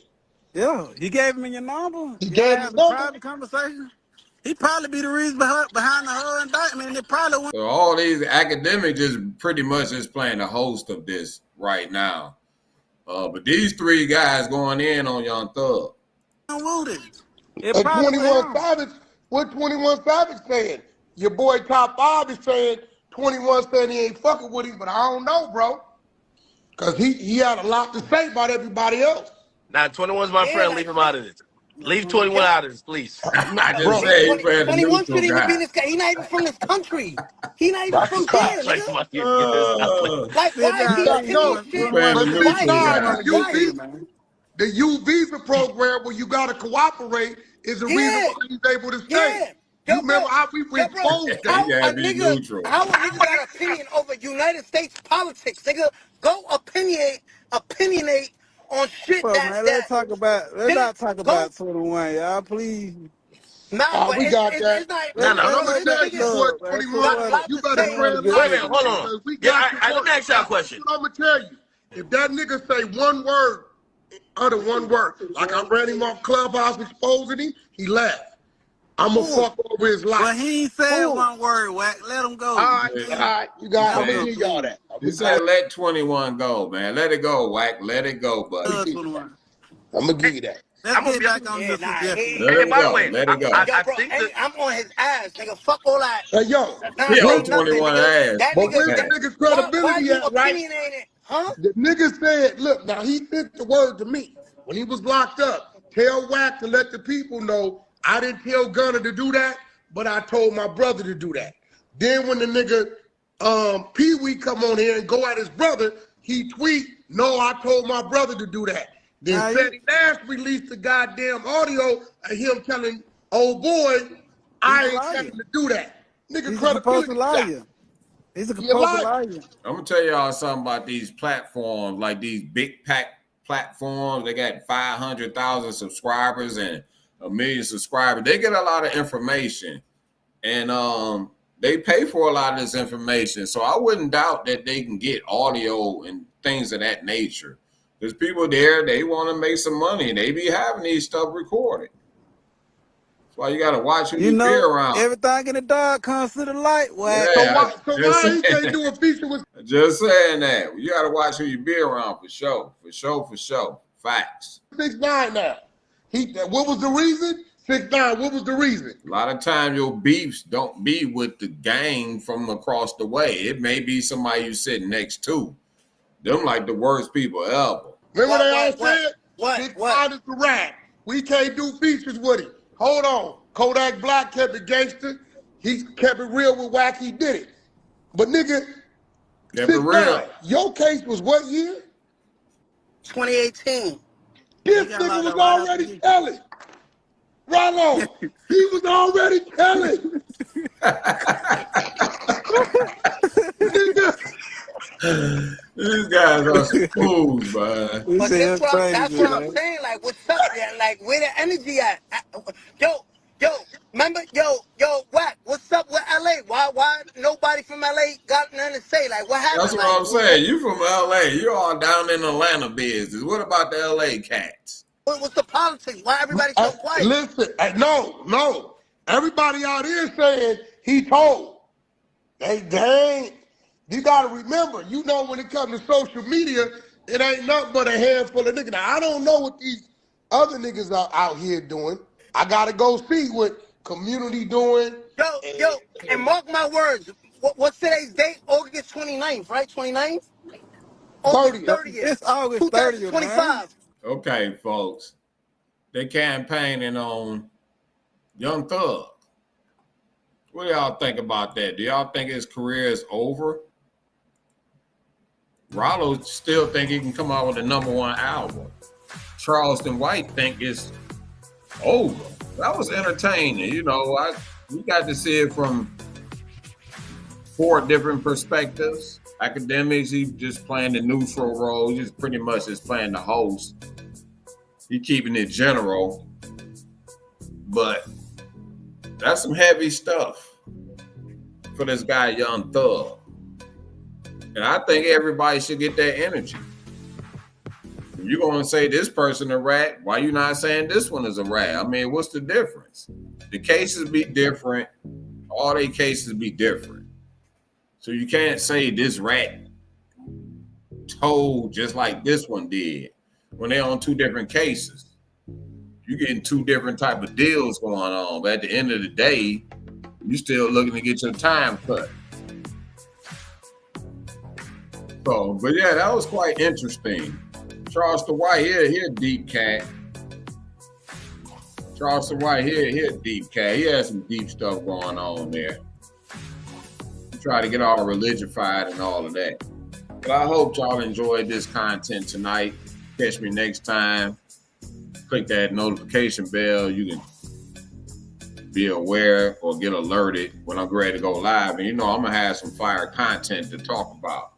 Yeah, he gave him your number.
He gave him
a private conversation. He probably be the reason behind the whole indictment. It probably went.
So all these academics just pretty much is playing the host of this right now. But these 3 guys going in on Young Thug.
And 21 Savage, what 21 Savage saying? Your boy Top 5 is saying 21 saying he ain't fucking with him, but I don't know, bro. Because he had a lot to say about everybody else.
Nah, 21's my friend. Leave him out of this. Leave 21 out of this, please.
I just say he playing the
21 shouldn't even
guy.
be this guy. He not even from this country. He not even from there, nigga. Like, why is he
The U visa program where you gotta cooperate is the reason why he's able to stay. You remember how we were exposed to
how a nigga got an opinion over United States politics, nigga? Go opinionate on shit
man, let's not talk about 21, y'all, please.
Nah,
we got that. You better
wait, hold on. Let me ask y'all a question.
I'm gonna tell you, if that nigga say one word, utter one word, like I ran him off Clubhouse exposing him, he left. I'm gonna fuck over his life.
Well, he ain't said one word, Whack. Let him go.
All right, you got. I'm gonna give y'all that.
You said let 21 go, man. Let it go, Whack. Let it go, buddy.
I'm gonna give you that.
Let's get back on this suggestion.
Let it go. Let it go.
I'm on his ass, nigga. Fuck all that.
Hey, yo.
He on 21 ass.
But where's the nigga's credibility at, right?
Huh?
The nigga said, look, now he sent the word to me when he was locked up. Tell Whack to let the people know I didn't tell Gunner to do that, but I told my brother to do that. Then when the nigga Pee Wee come on here and go at his brother, he tweet, no, I told my brother to do that. Then Freddie Nash released the goddamn audio of him telling old boy, I ain't telling him to do that. Nigga, credibility.
He's a composed liar.
I'm gonna tell y'all something about these platforms, like these big pack platforms. They got 500,000 subscribers and 1 million subscribers. They get a lot of information, and they pay for a lot of this information. So I wouldn't doubt that they can get audio and things of that nature. There's people there, they want to make some money. They be having these stuff recorded. That's why you got to watch who you be around.
Everything in the dark comes to the light. Whack.
Yeah,
so why he can't do a feature with?
Just saying that. You got to watch who you be around for sure. For sure. Facts.
6ix9ine now. What was the reason? 6ix9ine, what was the reason?
A lot of times your beefs don't be with the gang from across the way. It may be somebody you sitting next to. Them like the worst people ever.
Remember they all said?
What?
Is the Rat. We can't do features with him. Hold on. Kodak Black kept it gangster. He kept it real with Wack. He did it. But nigga,
kept it real.
Your case was what year?
2018.
This nigga was already telling. Rollo, he was already telling. Nigga.
These guys are some fools, man.
But that's what I'm saying. Like, what's up there? Like, where the energy at? Yo, remember, Wack, what's up with LA? Why nobody from LA got nothing to say? Like, what happened?
That's what I'm saying. You from LA. You all down in Atlanta business. What about the LA cats?
What's the politics? Why everybody so quiet?
Listen, no. Everybody out here saying he told. They ain't. You got to remember, when it comes to social media, it ain't nothing but a handful of niggas. Now, I don't know what these other niggas are out here doing. I got to go see what community doing.
Yo, and mark my words. What's today's date? August 29th, right? 29th? August 30th.
It's August 30th,
2025.
Okay, folks. They campaigning on Young Thug. What do y'all think about that? Do y'all think his career is over? Rollo still think he can come out with a #1 album. Charleston White think it's over. That was entertaining. We got to see it from 4 different perspectives. Academics, he just playing the neutral role. He just pretty much is playing the host. He keeping it general. But that's some heavy stuff for this guy, Young Thug. And I think everybody should get that energy. If you're going to say this person a rat, why you not saying this one is a rat? I mean, what's the difference? The cases be different. All their cases be different. So you can't say this rat told just like this one did when they're on 2 different cases. You're getting 2 different type of deals going on. But at the end of the day, you're still looking to get your time cut. So, but yeah, that was quite interesting. Charleston White, he a deep cat. Charleston White, he a deep cat. He has some deep stuff going on there. Try to get all religionified and all of that. But I hope y'all enjoyed this content tonight. Catch me next time. Click that notification bell. You can be aware or get alerted when I'm ready to go live. And I'm going to have some fire content to talk about.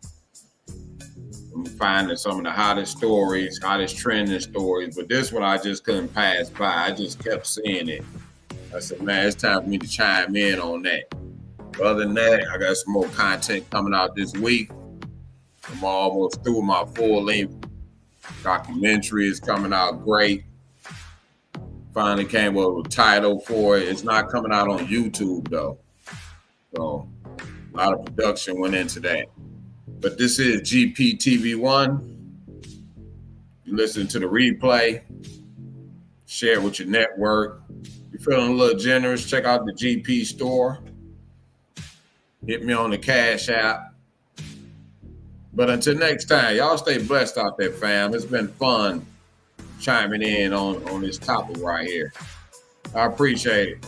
I'm finding some of the hottest stories, hottest trending stories. But this one I just couldn't pass by. I just kept seeing it. I said, man, it's time for me to chime in on that. Other than that, I got some more content coming out this week. I'm almost through my full-length documentary. It's coming out great. Finally came up with a title for it. It's not coming out on YouTube, though. So a lot of production went into that. But this is GPTV1. You listen to the replay. Share it with your network. You're feeling a little generous, check out the GP store. Hit me on the Cash App. But until next time, y'all stay blessed out there, fam. It's been fun chiming in on this topic right here. I appreciate it.